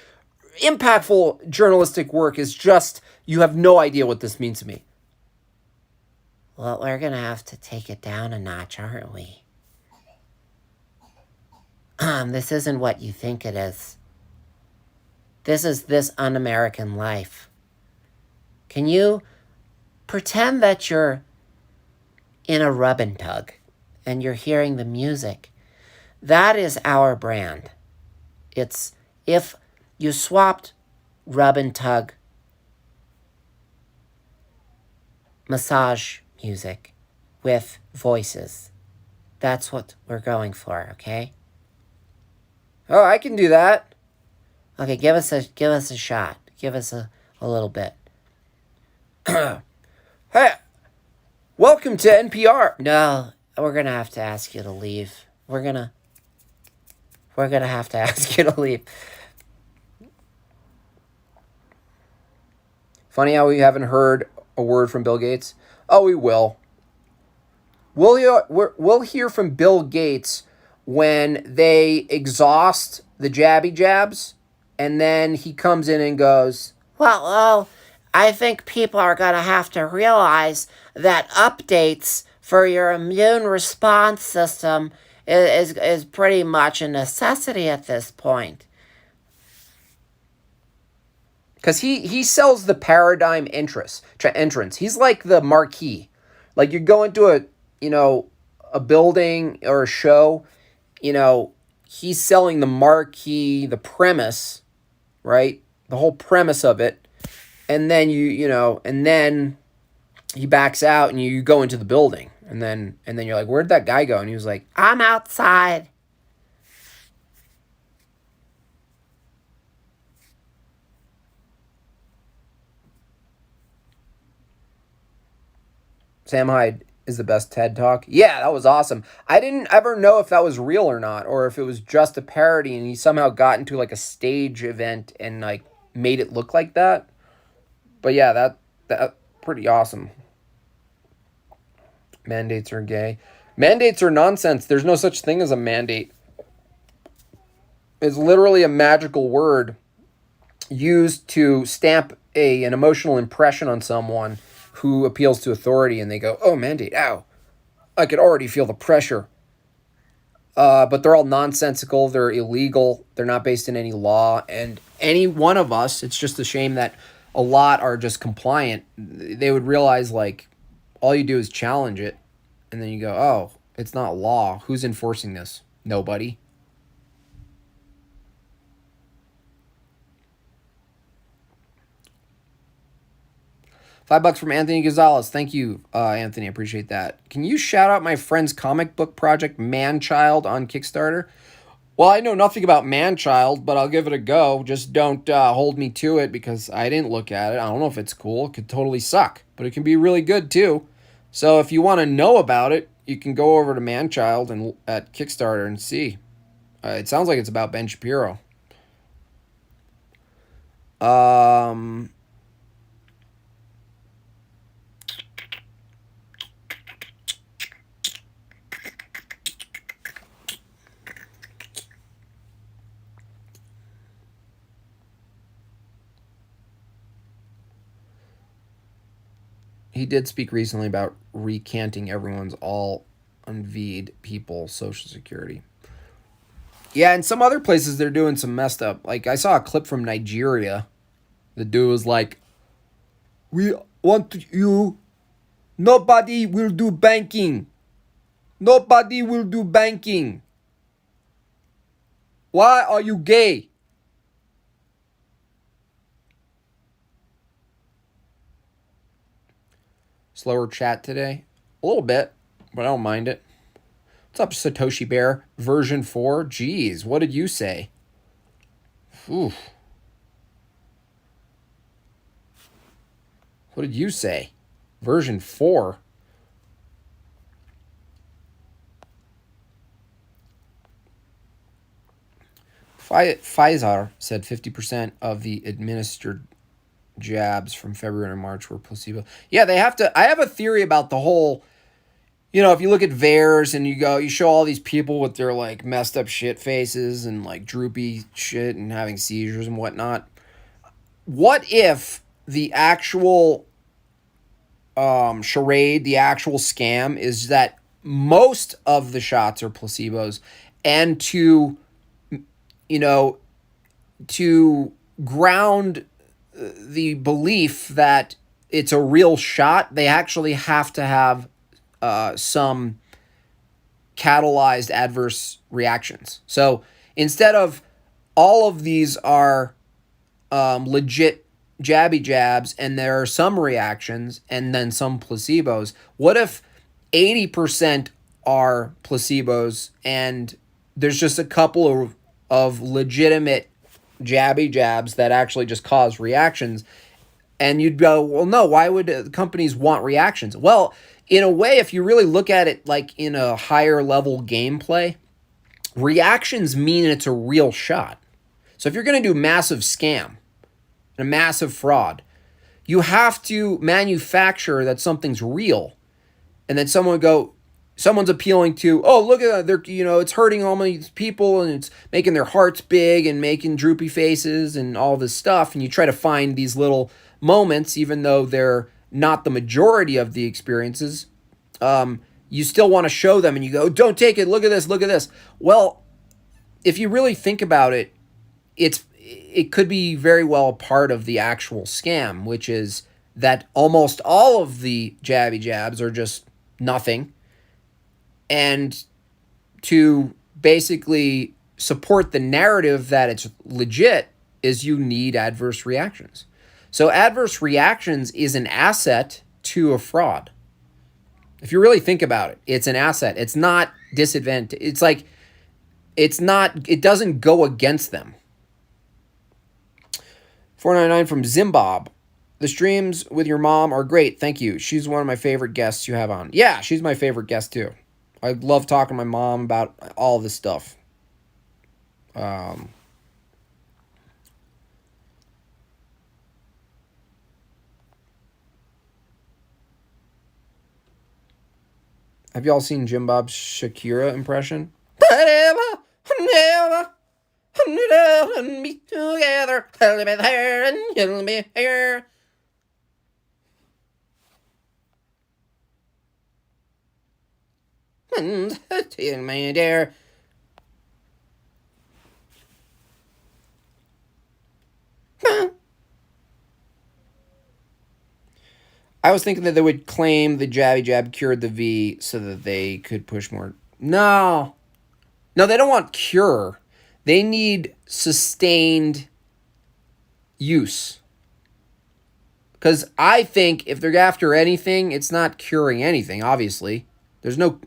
impactful journalistic work is just, you have no idea what this means to me. Well, we're gonna have to take it down a notch, aren't we? This isn't what you think it is. This is this un-American life. Can you pretend that you're in a rub and tug and you're hearing the music? That is our brand. It's if you swapped rub and tug massage music with voices. That's what we're going for, okay? Oh, I can do that. Okay, give us a shot. Give us a little bit. Hey, welcome to NPR. No, we're gonna have to ask you to leave. We're gonna have to ask you to leave. Funny how we haven't heard a word from Bill Gates. Oh, we will. We'll hear from Bill Gates when they exhaust the jabby jabs, and then he comes in and goes, Well, I think people are gonna have to realize that updates for your immune response system is pretty much a necessity at this point. because he sells the paradigm entrance. He's like the marquee. Like you go into a building or a show, he's selling the marquee, the premise, right? The whole premise of it. And then and then he backs out and you go into the building. And then you're like, "Where'd that guy go?" And he was like, I'm outside. Sam Hyde is the best TED Talk. Yeah, that was awesome. I didn't ever know if that was real or not, or if it was just a parody and he somehow got into like a stage event and like made it look like that. But yeah, that pretty awesome. Mandates are gay. Mandates are nonsense. There's no such thing as a mandate. It's literally a magical word used to stamp an emotional impression on someone who appeals to authority, and they go, "Oh, mandate, ow. I could already feel the pressure." But they're all nonsensical. They're illegal. They're not based in any law. And any one of us, it's just a shame that a lot are just compliant. They would realize, like, all you do is challenge it. And then you go, "Oh, it's not law. Who's enforcing this? Nobody." $5 from Anthony Gonzalez. Thank you, Anthony. I appreciate that. Can you shout out my friend's comic book project, Manchild, on Kickstarter? Well, I know nothing about Manchild, but I'll give it a go. Just don't hold me to it because I didn't look at it. I don't know if it's cool. It could totally suck, but it can be really good too. So if you want to know about it, you can go over to Manchild and at Kickstarter and see. It sounds like it's about Ben Shapiro. He did speak recently about recanting everyone's all unveed people Social Security. Yeah, in some other places they're doing some messed up. Like I saw a clip from Nigeria. The dude was like, "We want you. Nobody will do banking. Nobody will do banking. Why are you gay?" Slower chat today? A little bit, but I don't mind it. What's up, Satoshi Bear? Version 4? Jeez, what did you say? Oof. What did you say? Version 4? Pfizer said 50% of the administered jabs from February and March were placebo. Yeah, they have to. I have a theory about the whole, if you look at VAERS and you show all these people with their like messed up shit faces and like droopy shit and having seizures and whatnot. What if the actual charade, the actual scam is that most of the shots are placebos, and to ground the belief that it's a real shot, they actually have to have some catalyzed adverse reactions. So instead of all of these are legit jabby jabs and there are some reactions and then some placebos, what if 80% are placebos and there's just a couple of legitimate jabby jabs that actually just cause reactions? And you'd go, well, no, why would companies want reactions? Well, in a way, if you really look at it like in a higher level gameplay, reactions mean it's a real shot. So if you're going to do massive scam, a massive fraud, you have to manufacture that something's real. And then someone's appealing to, oh, look at that, it's hurting all these people and it's making their hearts big and making droopy faces and all this stuff. And you try to find these little moments, even though they're not the majority of the experiences. You still want to show them and you go, don't take it. Look at this. Look at this. Well, if you really think about it, it could be very well a part of the actual scam, which is that almost all of the jabby jabs are just nothing. And to basically support the narrative that it's legit is you need adverse reactions. So adverse reactions is an asset to a fraud. If you really think about it, it's an asset. It's not disadvantage. It's like, it doesn't go against them. 499 from Zimbabwe. The streams with your mom are great. Thank you. She's one of my favorite guests you have on. Yeah, she's my favorite guest too. I love talking to my mom about all this stuff. Have y'all seen Jim Bob's Shakira impression? Never be together. I'll be there and you'll be here. Tell me, dear. I was thinking that they would claim the jabby jab cured the V so that they could push more. No. No, they don't want cure. They need sustained use. Because I think if they're after anything, it's not curing anything, obviously. There's no,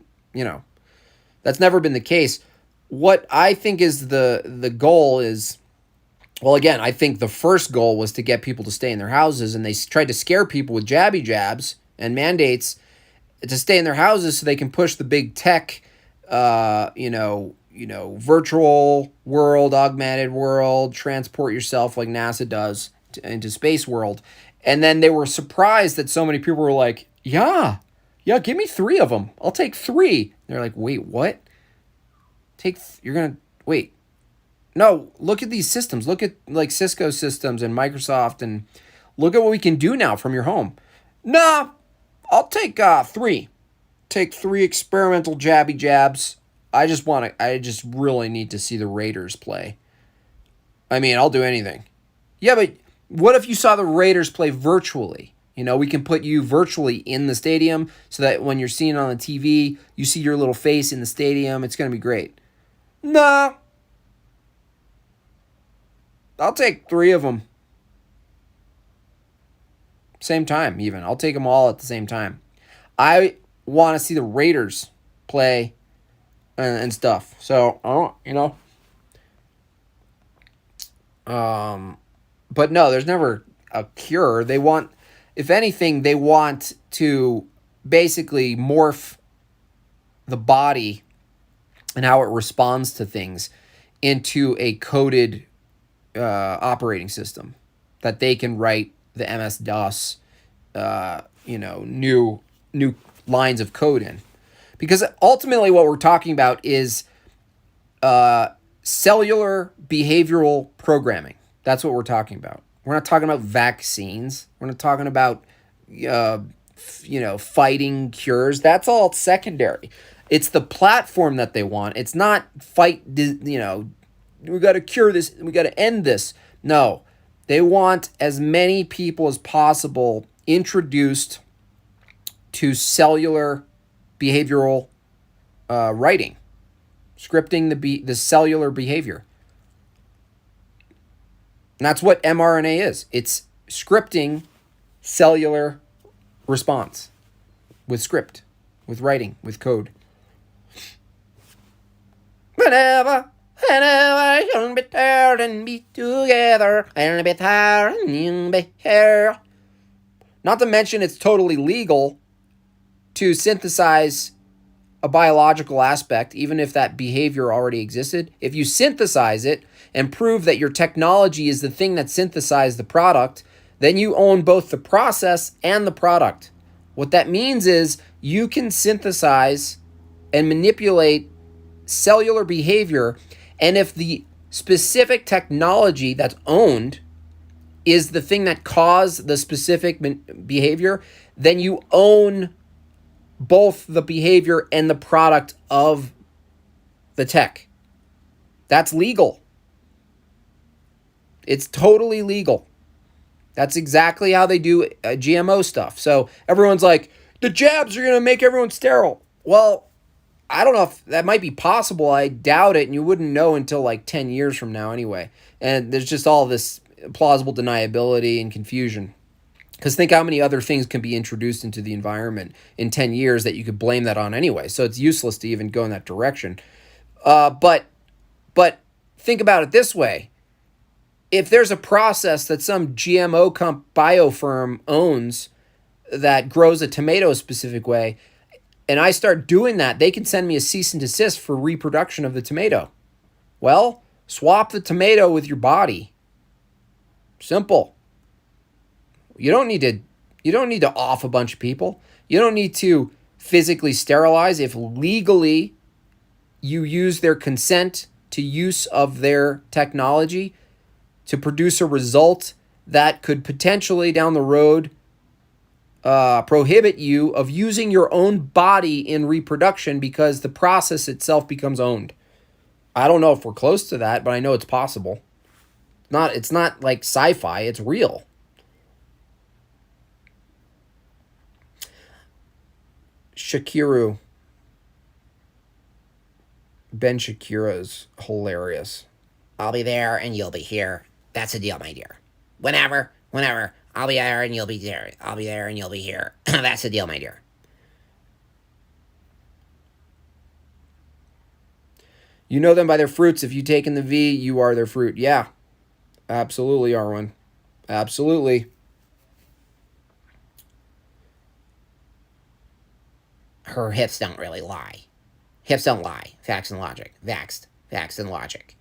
that's never been the case. What I think is the goal is, well, again, I think the first goal was to get people to stay in their houses, and they tried to scare people with jabby jabs and mandates to stay in their houses so they can push the big tech, virtual world, augmented world, transport yourself like NASA does into space world. And then they were surprised that so many people were like, yeah, give me 3 of them. I'll take 3. And they're like, wait, what? Wait. No, look at these systems. Look at like Cisco systems and Microsoft, and look at what we can do now from your home. No, I'll take 3. Take 3 experimental jabby jabs. I just really need to see the Raiders play. I mean, I'll do anything. Yeah, but what if you saw the Raiders play virtually? We can put you virtually in the stadium so that when you're seeing it on the TV, you see your little face in the stadium. It's going to be great. Nah. I'll take 3 of them. Same time, even. I'll take them all at the same time. I want to see the Raiders play and stuff. So, but no, there's never a cure. They want, if anything, they want to basically morph the body and how it responds to things into a coded operating system that they can write the MS-DOS, new lines of code in. Because ultimately what we're talking about is cellular behavioral programming. That's what we're talking about. We're not talking about vaccines. We're not talking about, fighting cures. That's all secondary. It's the platform that they want. It's not we got to cure this. We got to end this. No, they want as many people as possible introduced to cellular behavioral writing, scripting the cellular behavior. And that's what mRNA is. It's scripting cellular response with script, with writing, with code. Whenever you'll be tired and be together, I'll be tired and you'll be here. Not to mention it's totally legal to synthesize a biological aspect, even if that behavior already existed. If you synthesize it and prove that your technology is the thing that synthesized the product, then you own both the process and the product. What that means is you can synthesize and manipulate cellular behavior, and if the specific technology that's owned is the thing that caused the specific behavior, then you own both the behavior and the product of the tech. That's legal. It's totally legal. That's exactly how they do GMO stuff. So everyone's like, the jabs are going to make everyone sterile. Well, I don't know if that might be possible. I doubt it, and you wouldn't know until like 10 years from now anyway. And there's just all this plausible deniability and confusion. Because think how many other things can be introduced into the environment in 10 years that you could blame that on anyway. So it's useless to even go in that direction. But think about it this way. If there's a process that some GMO bio firm owns that grows a tomato a specific way, and I start doing that, they can send me a cease and desist for reproduction of the tomato. Well, swap the tomato with your body. Simple. You don't need to off a bunch of people. You don't need to physically sterilize if legally you use their consent to use of their technology to produce a result that could potentially down the road prohibit you of using your own body in reproduction because the process itself becomes owned. I don't know if we're close to that, but I know it's possible. It's not like sci-fi, it's real. Shakiru. Ben Shakira is hilarious. I'll be there and you'll be here. That's a deal, my dear. Whenever. I'll be there and you'll be there. I'll be there and you'll be here. That's a deal, my dear. You know them by their fruits. If you take in the V, you are their fruit. Yeah. Absolutely, Arwen. Absolutely. Her hips don't really lie. Hips don't lie. Facts and logic. Facts and logic.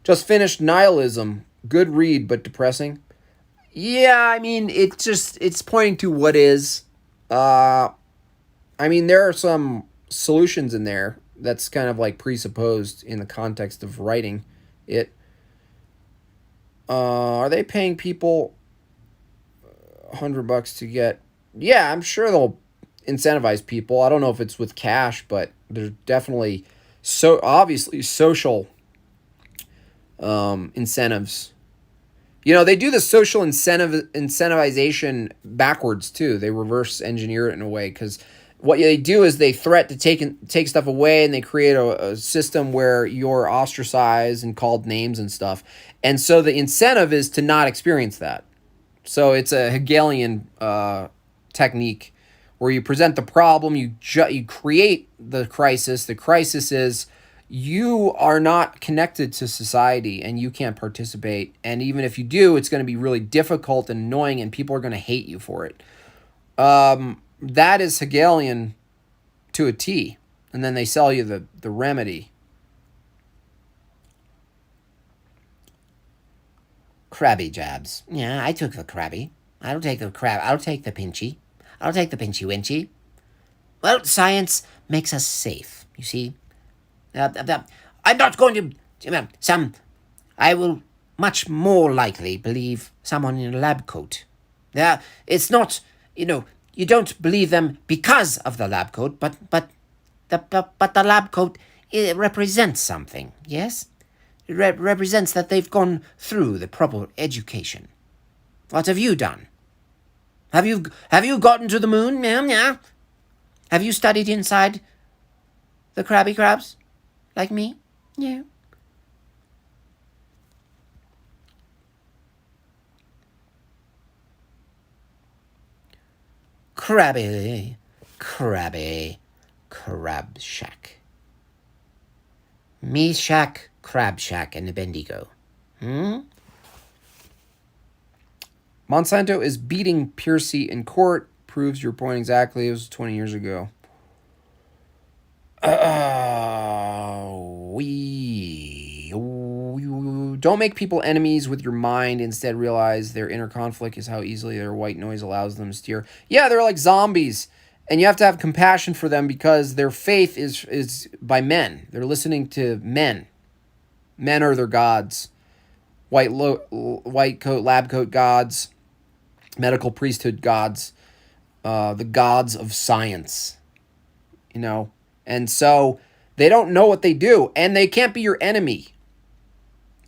Just finished Nihilism. Good read, but depressing. Yeah, I mean, it's pointing to what is. I mean, there are some solutions in there that's kind of like presupposed in the context of writing it. Are they paying people $100 to get? Yeah, I'm sure they'll incentivize people. I don't know if it's with cash, but there's definitely obviously social incentives. You know, they do the social incentivization backwards too. They reverse engineer it in a way because what they do is they threat to take stuff away, and they create a system where you're ostracized and called names and stuff. And so the incentive is to not experience that. So it's a Hegelian technique where you present the problem, you create the crisis. The crisis is you are not connected to society and you can't participate. And even if you do, it's going to be really difficult and annoying, and people are going to hate you for it. That is Hegelian to a T. And then they sell you the remedy. Crabby jabs. Yeah, I took the crabby. I don't take the crab. I'll take the pinchy. I'll take the pinchy winchy. Well, science makes us safe, you see. I'm not going to... I will much more likely believe someone in a lab coat. It's not, you don't believe them because of the lab coat, but the lab coat, it represents something, yes? It represents that they've gone through the proper education. What have you done? Have you gotten to the moon, ma'am? Yeah? Have you studied inside the Krabby Crabs? Like me? Yeah. Crab Shack. Me Shack, Crab Shack, and the Bendigo. Monsanto is beating Piercy in court. Proves your point exactly. It was 20 years ago. Don't make people enemies with your mind. Instead, realize their inner conflict is how easily their white noise allows them to steer. Yeah, they're like zombies. And you have to have compassion for them because their faith is by men. They're listening to men. Men are their gods. White coat, lab coat gods. Medical priesthood gods. The gods of science. And so they don't know what they do. And they can't be your enemy.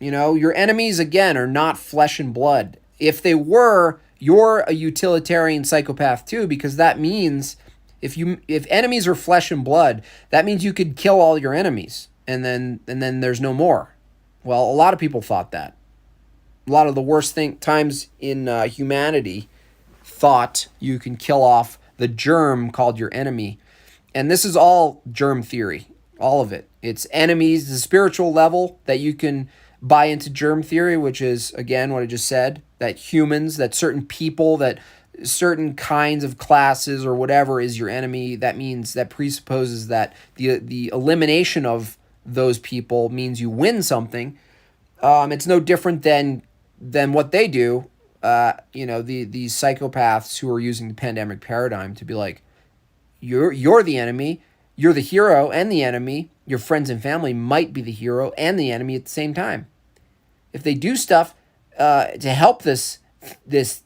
You know, your enemies, again, are not flesh and blood. If they were, you're a utilitarian psychopath too, because that means if enemies are flesh and blood, that means you could kill all your enemies and then there's no more. Well, a lot of people thought that. A lot of the worst times in humanity thought you can kill off the germ called your enemy. And this is all germ theory, all of it. It's enemies, the spiritual level that you can buy into germ theory, which is, again, what I just said, that humans, that certain people, that certain kinds of classes or whatever is your enemy. That means, that presupposes that the elimination of those people means you win something. It's no different than what they do. These psychopaths who are using the pandemic paradigm to be like, you're the enemy, you're the hero and the enemy. Your friends and family might be the hero and the enemy at the same time. If they do stuff to help this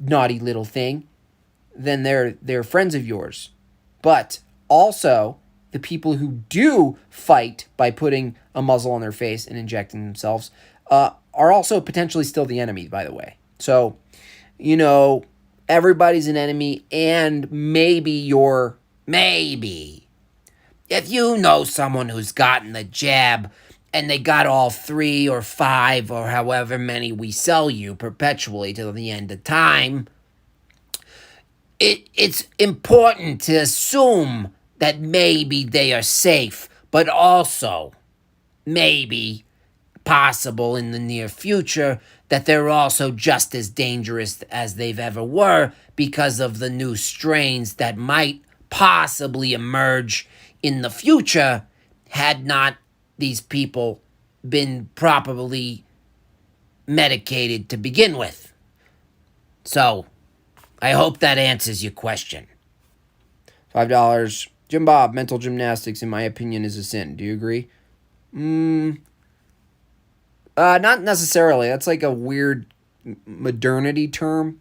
naughty little thing, then they're friends of yours. But also, the people who do fight by putting a muzzle on their face and injecting themselves are also potentially still the enemy, by the way. So, everybody's an enemy, and maybe if you know someone who's gotten the jab and they got all 3 or 5 or however many we sell you perpetually till the end of time, it's important to assume that maybe they are safe, but also maybe possible in the near future that they're also just as dangerous as they've ever were because of the new strains that might possibly emerge in the future had not these people been properly medicated to begin with. So, I hope that answers your question. $5. Jim Bob, mental gymnastics, in my opinion, is a sin. Do you agree? Not necessarily. That's like a weird modernity term.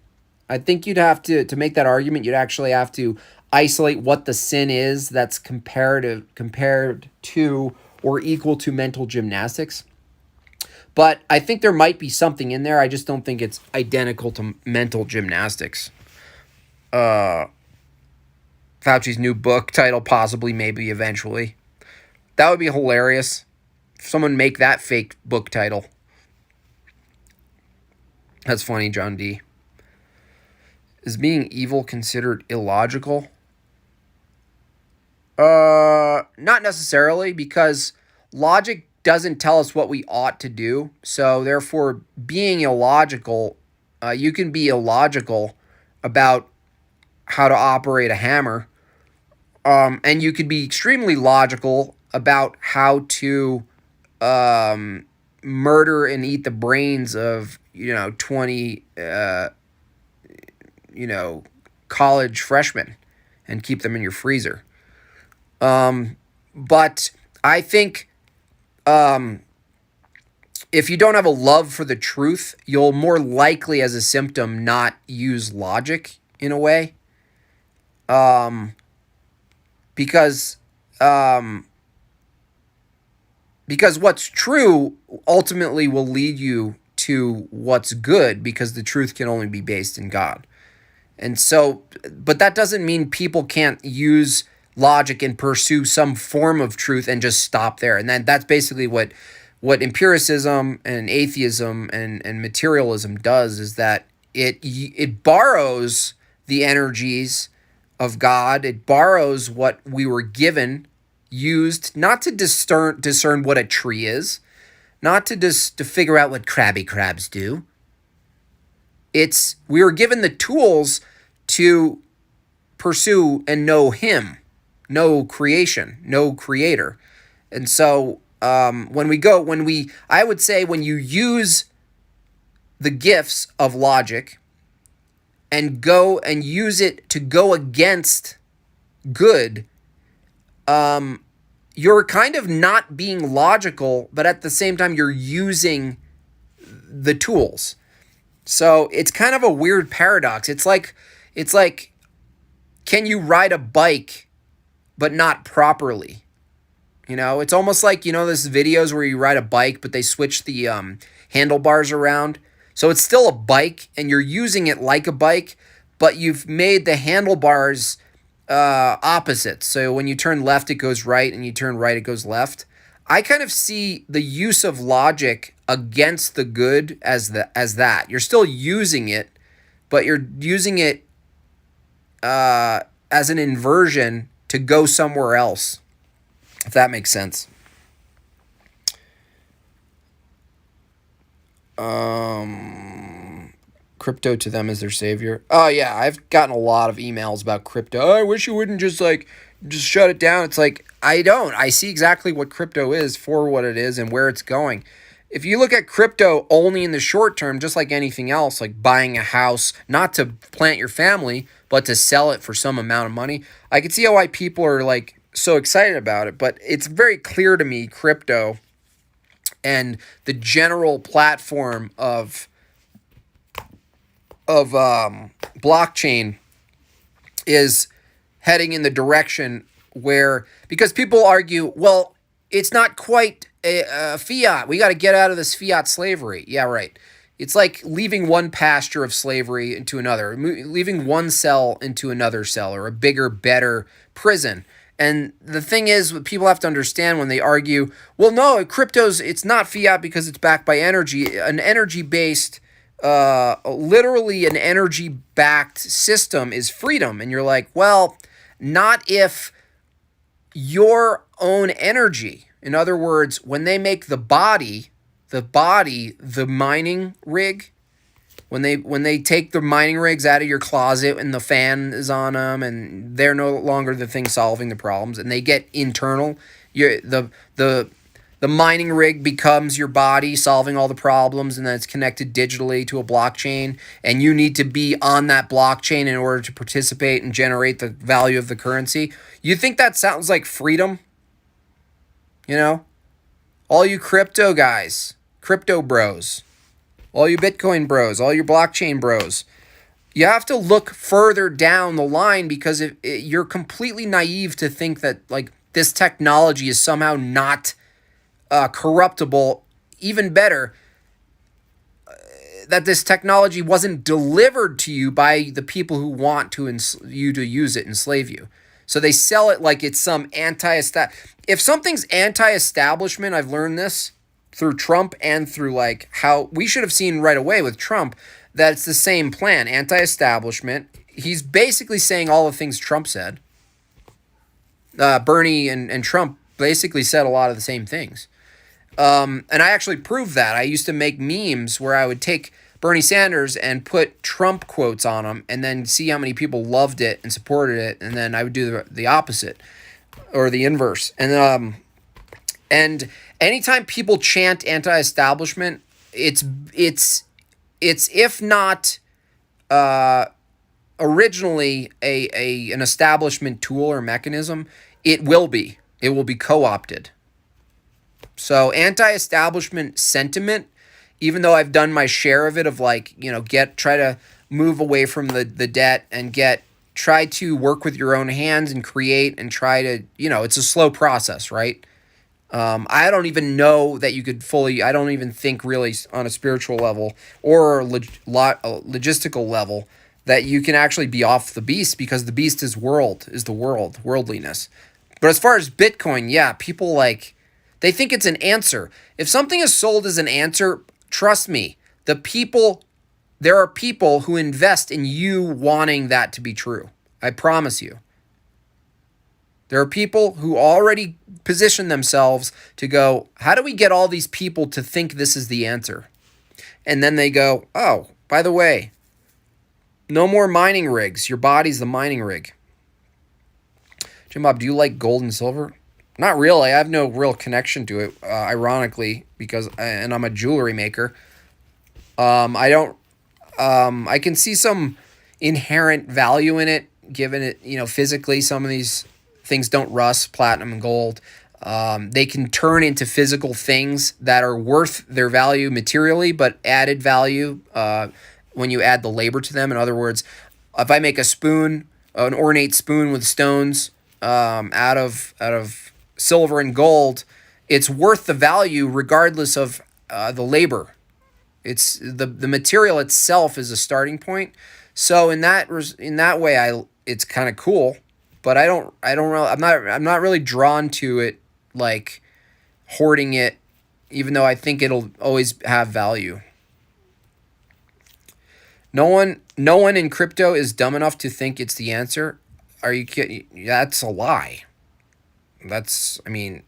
I think you'd have to make that argument, you'd actually have to isolate what the sin is that's compared to or equal to mental gymnastics. But I think there might be something in there. I just don't think it's identical to mental gymnastics. Fauci's new book title, possibly, maybe, eventually. That would be hilarious. If someone make that fake book title. That's funny, John D. Is being evil considered illogical? Not necessarily, because logic doesn't tell us what we ought to do. So therefore, being illogical, you can be illogical about how to operate a hammer. And you could be extremely logical about how to murder and eat the brains of 20 college freshmen and keep them in your freezer. But I think if you don't have a love for the truth, you'll more likely, as a symptom, not use logic in a way. Because what's true ultimately will lead you to what's good, because the truth can only be based in God. And so, but that doesn't mean people can't use logic and pursue some form of truth and just stop there. And then that's basically what empiricism and atheism and materialism does, is that it borrows the energies of God. It borrows what we were given, used not to discern what a tree is, not to figure out what Krabby Crabs do. We were given the tools to pursue and know Him, know creation, know Creator. And so when you use the gifts of logic and go and use it to go against good, you're kind of not being logical, but at the same time you're using the tools. So it's kind of a weird paradox. It's like, can you ride a bike but not properly? It's almost like, those videos where you ride a bike but they switch the handlebars around. So it's still a bike and you're using it like a bike, but you've made the handlebars opposite. So when you turn left, it goes right, and you turn right, it goes left. I kind of see the use of logic against the good as that. You're still using it, but you're using it as an inversion to go somewhere else, if that makes sense. Crypto to them is their savior. Oh yeah, I've gotten a lot of emails about crypto. Oh, I wish you wouldn't just shut it down. It's like, I don't. I see exactly what crypto is for what it is and where it's going. If you look at crypto only in the short term, just like anything else, like buying a house, not to plant your family, but to sell it for some amount of money, I can see why people are like so excited about it. But it's very clear to me, crypto and the general platform of blockchain is heading in the direction where, because people argue, well, it's not quite a fiat. We got to get out of this fiat slavery. Yeah, right. It's like leaving one pasture of slavery into another, leaving one cell into another cell, or a bigger, better prison. And the thing is, what people have to understand when they argue, well, no, it's not fiat because it's backed by energy. An energy-based, literally an energy-backed system is freedom. And you're like, well, not if your own energy. In other words, when they make the mining rig, when they take the mining rigs out of your closet and the fan is on them and they're no longer the thing solving the problems, and they get internal, the mining rig becomes your body solving all the problems, and then it's connected digitally to a blockchain, and you need to be on that blockchain in order to participate and generate the value of the currency. You think that sounds like freedom? You know? All you crypto guys, crypto bros, all you Bitcoin bros, all your blockchain bros, you have to look further down the line, because you're completely naive to think that like this technology is somehow not corruptible. Even better, that this technology wasn't delivered to you by the people who want you to use it, enslave you. So they sell it like it's some if something's anti-establishment, I've learned this through Trump and through like how we should have seen right away with Trump that it's the same plan, anti-establishment. He's basically saying all the things Trump said. Bernie and Trump basically said a lot of the same things. And I actually proved that. I used to make memes where I would take Bernie Sanders and put Trump quotes on them and then see how many people loved it and supported it. And then I would do the opposite or the inverse. And anytime people chant anti-establishment, it's if not originally an establishment tool or mechanism, it will be co-opted. So anti-establishment sentiment, even though I've done my share of it, of like, try to move away from the debt and try to work with your own hands and create and try to, it's a slow process, right? I don't even know that you could I don't even think really on a spiritual level or a logistical level that you can actually be off the beast, because the beast is worldliness. But as far as Bitcoin, yeah, people they think it's an answer. If something is sold as an answer, trust me, there are people who invest in you wanting that to be true. I promise you. There are people who already position themselves to go, how do we get all these people to think this is the answer? And then they go, oh, by the way, no more mining rigs. Your body's the mining rig. Jim Bob, do you like gold and silver? Not really. I have no real connection to it, ironically, and I'm a jewelry maker. I can see some inherent value in it, given it, physically, some of these things don't rust, platinum and gold. They can turn into physical things that are worth their value materially, but added value when you add the labor to them. In other words, if I make a spoon, an ornate spoon with stones out of silver and gold, it's worth the value regardless of the labor It's the material itself is a starting point. So in that way, it's kind of cool, but I don't really I'm not really drawn to it, like hoarding it, even though I think it'll always have value. No one in crypto is dumb enough to think it's the answer. Are you kidding? That's a lie. I mean,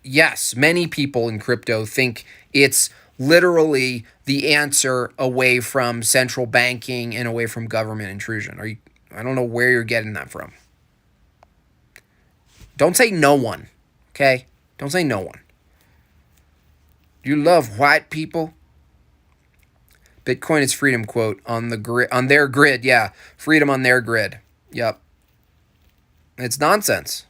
yes, many people in crypto think it's literally the answer away from central banking and away from government intrusion. I don't know where you're getting that from. Don't say no one, okay? Don't say no one. You love white people? Bitcoin is freedom, quote, on the grid, on their grid. Yeah, freedom on their grid. Yep. It's nonsense.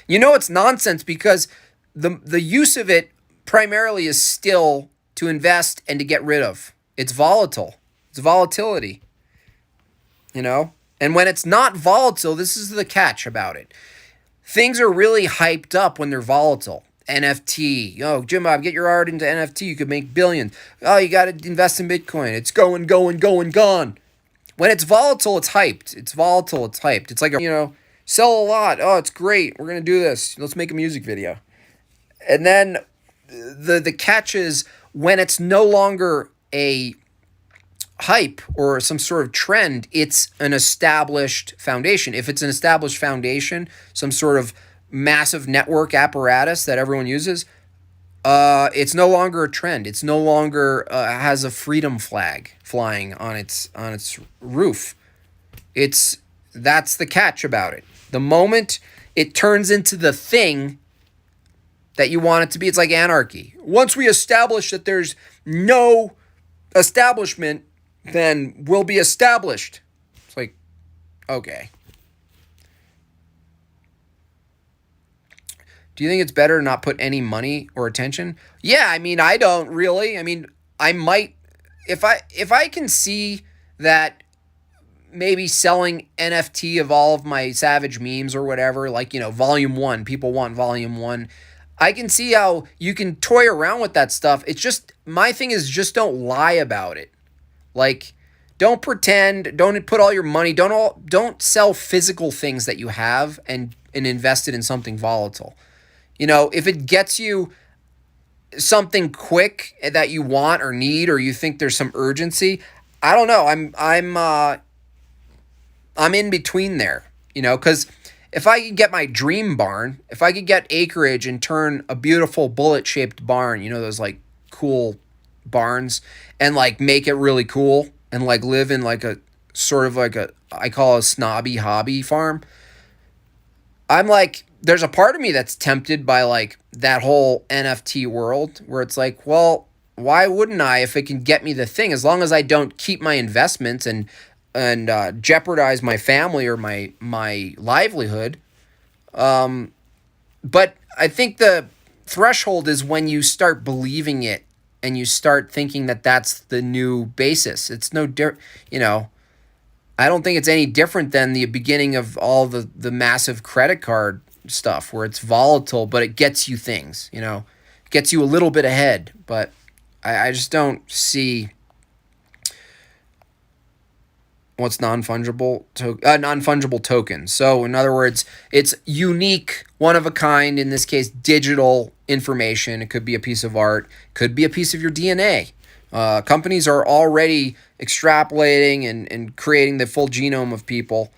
You know it's nonsense because the use of it primarily is still to invest and to get rid of. It's volatile. It's volatility. You know? And when it's not volatile, this is the catch about it. Things are really hyped up when they're volatile. NFT. Oh, Jim Bob, get your art into NFT. You could make billions. Oh, you got to invest in Bitcoin. It's going, gone. When it's volatile, it's hyped. It's volatile, it's hyped. It's like, sell a lot. Oh, it's great. We're going to do this. Let's make a music video. And then the catch is when it's no longer a hype or some sort of trend, it's an established foundation. If it's an established foundation, some sort of massive network apparatus that everyone uses, it's no longer a trend. It's no longer has a freedom flag flying on its roof. That's the catch about it. The moment it turns into the thing that you want it to be, it's like anarchy. Once we establish that there's no establishment, then we'll be established. It's like, okay. Do you think it's better to not put any money or attention? Yeah, I mean, I don't really. I mean, I might, if I can see that maybe selling NFT of all of my Savage memes or whatever, like, volume 1, people want volume 1. I can see how you can toy around with that stuff. It's just, my thing is just don't lie about it. Like, don't pretend, don't put all your money, don't sell physical things that you have and invest it in something volatile. If it gets you something quick that you want or need, or you think there's some urgency, I don't know. I'm in between there, because if I could get my dream barn, if I could get acreage and turn a beautiful bullet-shaped barn, those like cool barns, and like make it really cool and like live in like a sort of like I call a snobby hobby farm. I'm like, there's a part of me that's tempted by like that whole NFT world where it's like, well, why wouldn't I if it can get me the thing, as long as I don't keep my investments and jeopardize my family or my livelihood. But I think the threshold is when you start believing it and you start thinking that that's the new basis. It's no I don't think it's any different than the beginning of all the massive credit card stuff where it's volatile, but it gets you things, it gets you a little bit ahead. But I just don't see what's non-fungible tokens. So in other words, it's unique, one of a kind, in this case, digital information. It could be a piece of art, could be a piece of your DNA. Companies are already extrapolating and creating the full genome of people,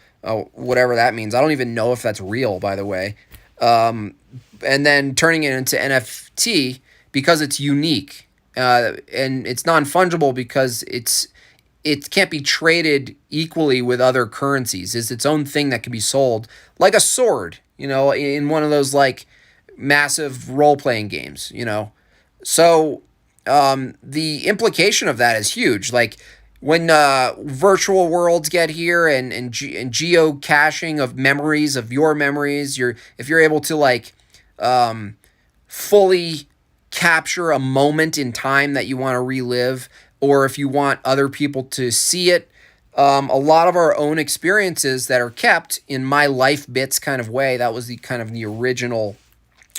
whatever that means. I don't even know if that's real, by the way. And then turning it into NFT because it's unique. And it's non-fungible because it can't be traded equally with other currencies. It's its own thing that can be sold, like a sword, in one of those like massive role-playing games, So the implication of that is huge. Like when virtual worlds get here and geocaching of memories, of your memories, if you're able to like fully capture a moment in time that you want to relive, or if you want other people to see it, a lot of our own experiences that are kept in My Life Bits kind of way. That was the kind of the original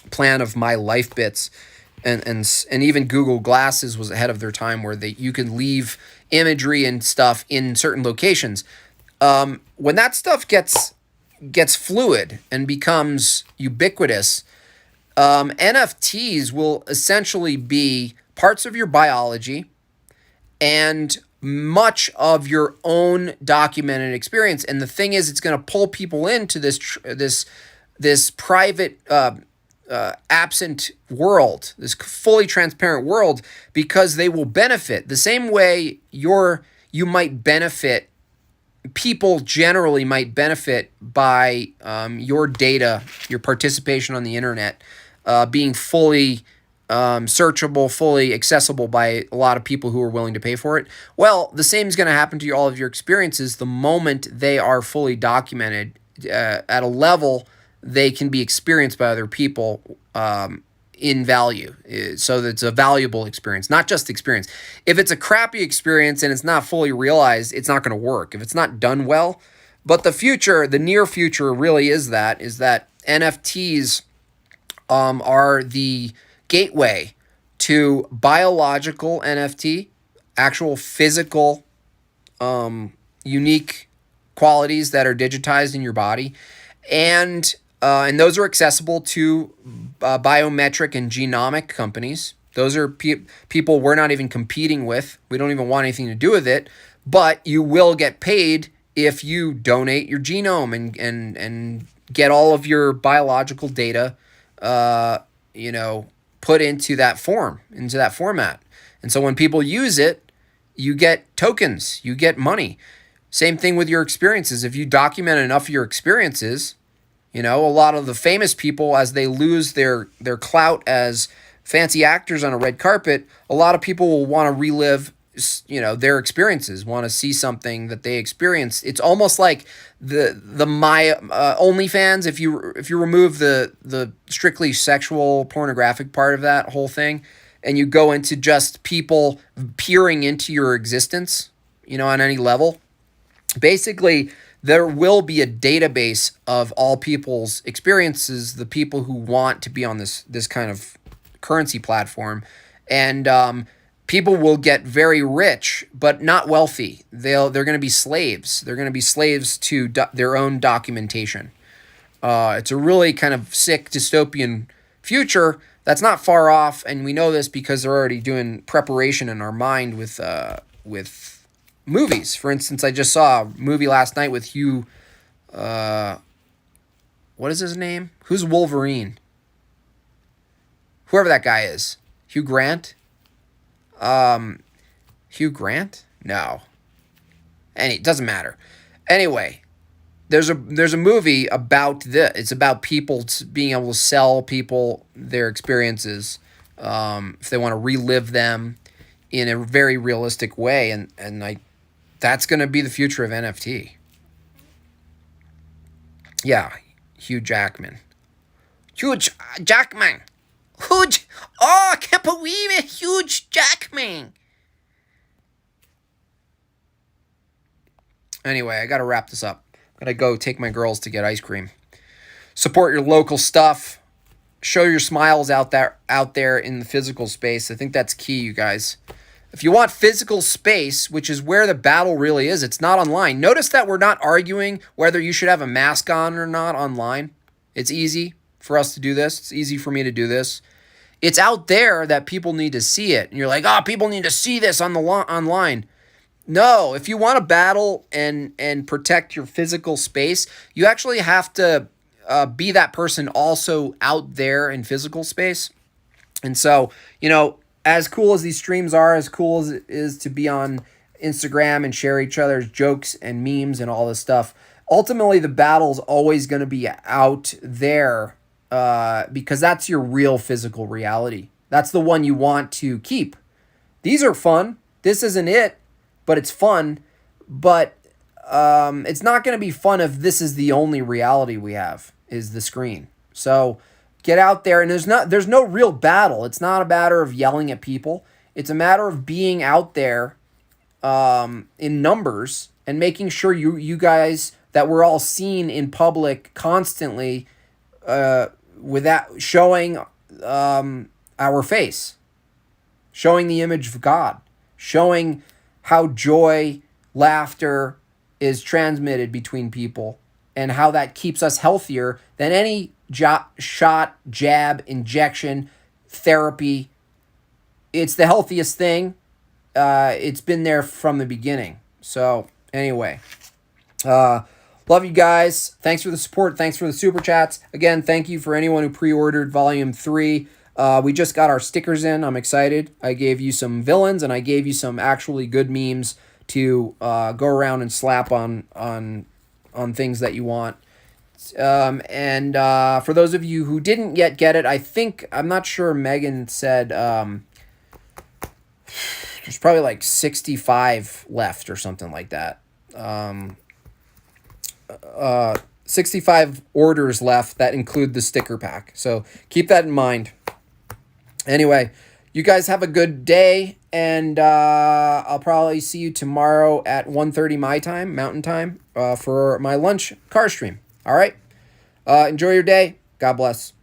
plan of My Life Bits. and even Google Glasses was ahead of their time, where you could leave imagery and stuff in certain locations. When that stuff gets fluid and becomes ubiquitous, NFTs will essentially be parts of your biology and much of your own documented experience. And the thing is, it's going to pull people into this private absent world, this fully transparent world, because they will benefit the same way you might benefit. People generally might benefit by your data, your participation on the internet, being fully searchable, fully accessible by a lot of people who are willing to pay for it. Well, the same is going to happen to all of your experiences the moment they are fully documented at a level they can be experienced by other people in value. So that it's a valuable experience, not just experience. If it's a crappy experience and it's not fully realized, it's not going to work if it's not done well. But the near future really is that NFTs are the gateway to biological NFT, actual physical unique qualities that are digitized in your body, and those are accessible to biometric and genomic companies. Those are people we're not even competing with. We don't even want anything to do with it. But you will get paid if you donate your genome and get all of your biological data, put into that format. And so when people use it, you get tokens, you get money. Same thing with your experiences. If you document enough of your experiences, a lot of the famous people, as they lose their clout as fancy actors on a red carpet, a lot of people will want to relive, their experiences, want to see something that they experienced. It's almost like the My OnlyFans. If you remove the strictly sexual pornographic part of that whole thing, and you go into just people peering into your existence, on any level, basically, there will be a database of all people's experiences, the people who want to be on this kind of currency platform. And people will get very rich, but not wealthy. They're going to be slaves. They're going to be slaves to their own documentation. It's a really kind of sick dystopian future that's not far off, and we know this because they're already doing preparation in our mind with movies. For instance, I just saw a movie last night with Hugh. What is his name? Who's Wolverine? Whoever that guy is. Hugh Grant? Hugh Grant? No. It doesn't matter. Anyway, there's a movie about this. It's about people being able to sell people their experiences if they want to relive them in a very realistic way, and that's going to be the future of NFT. Yeah, Hugh Jackman. Huge Jackman. Huge. Oh, I can't believe it. Huge Jackman. Anyway, I got to wrap this up. I'm going to go take my girls to get ice cream. Support your local stuff. Show your smiles out there in the physical space. I think that's key, you guys. If you want physical space, which is where the battle really is, it's not online. Notice that we're not arguing whether you should have a mask on or not online. It's easy for us to do this. It's easy for me to do this. It's out there that people need to see it. And you're like, people need to see this online. No, if you want to battle and protect your physical space, you actually have to be that person also out there in physical space. And so, as cool as these streams are, as cool as it is to be on Instagram and share each other's jokes and memes and all this stuff, ultimately the battle's always going to be out there because that's your real physical reality. That's the one you want to keep. These are fun. This isn't it, but it's fun. But it's not going to be fun if this is the only reality we have, is the screen. So get out there, and there's no real battle. It's not a matter of yelling at people. It's a matter of being out there in numbers and making sure you guys, that we're all seen in public constantly, with that showing. I our face, showing the image of God, showing how joy, laughter is transmitted between people, and how that keeps us healthier than any shot, jab, injection, therapy. It's the healthiest thing. It's been there from the beginning. So anyway, love you guys. Thanks for the support. Thanks for the super chats. Again, thank you for anyone who pre-ordered Volume 3. We just got our stickers in. I'm excited. I gave you some villains, and I gave you some actually good memes to go around and slap on things that you want. And for those of you who didn't yet get it, I'm not sure, Megan said there's probably like 65 left or something like that. 65 orders left that include the sticker pack. So keep that in mind. Anyway, you guys have a good day, and I'll probably see you tomorrow at 1:30 my time, Mountain Time, for my lunch car stream. All right? Enjoy your day. God bless.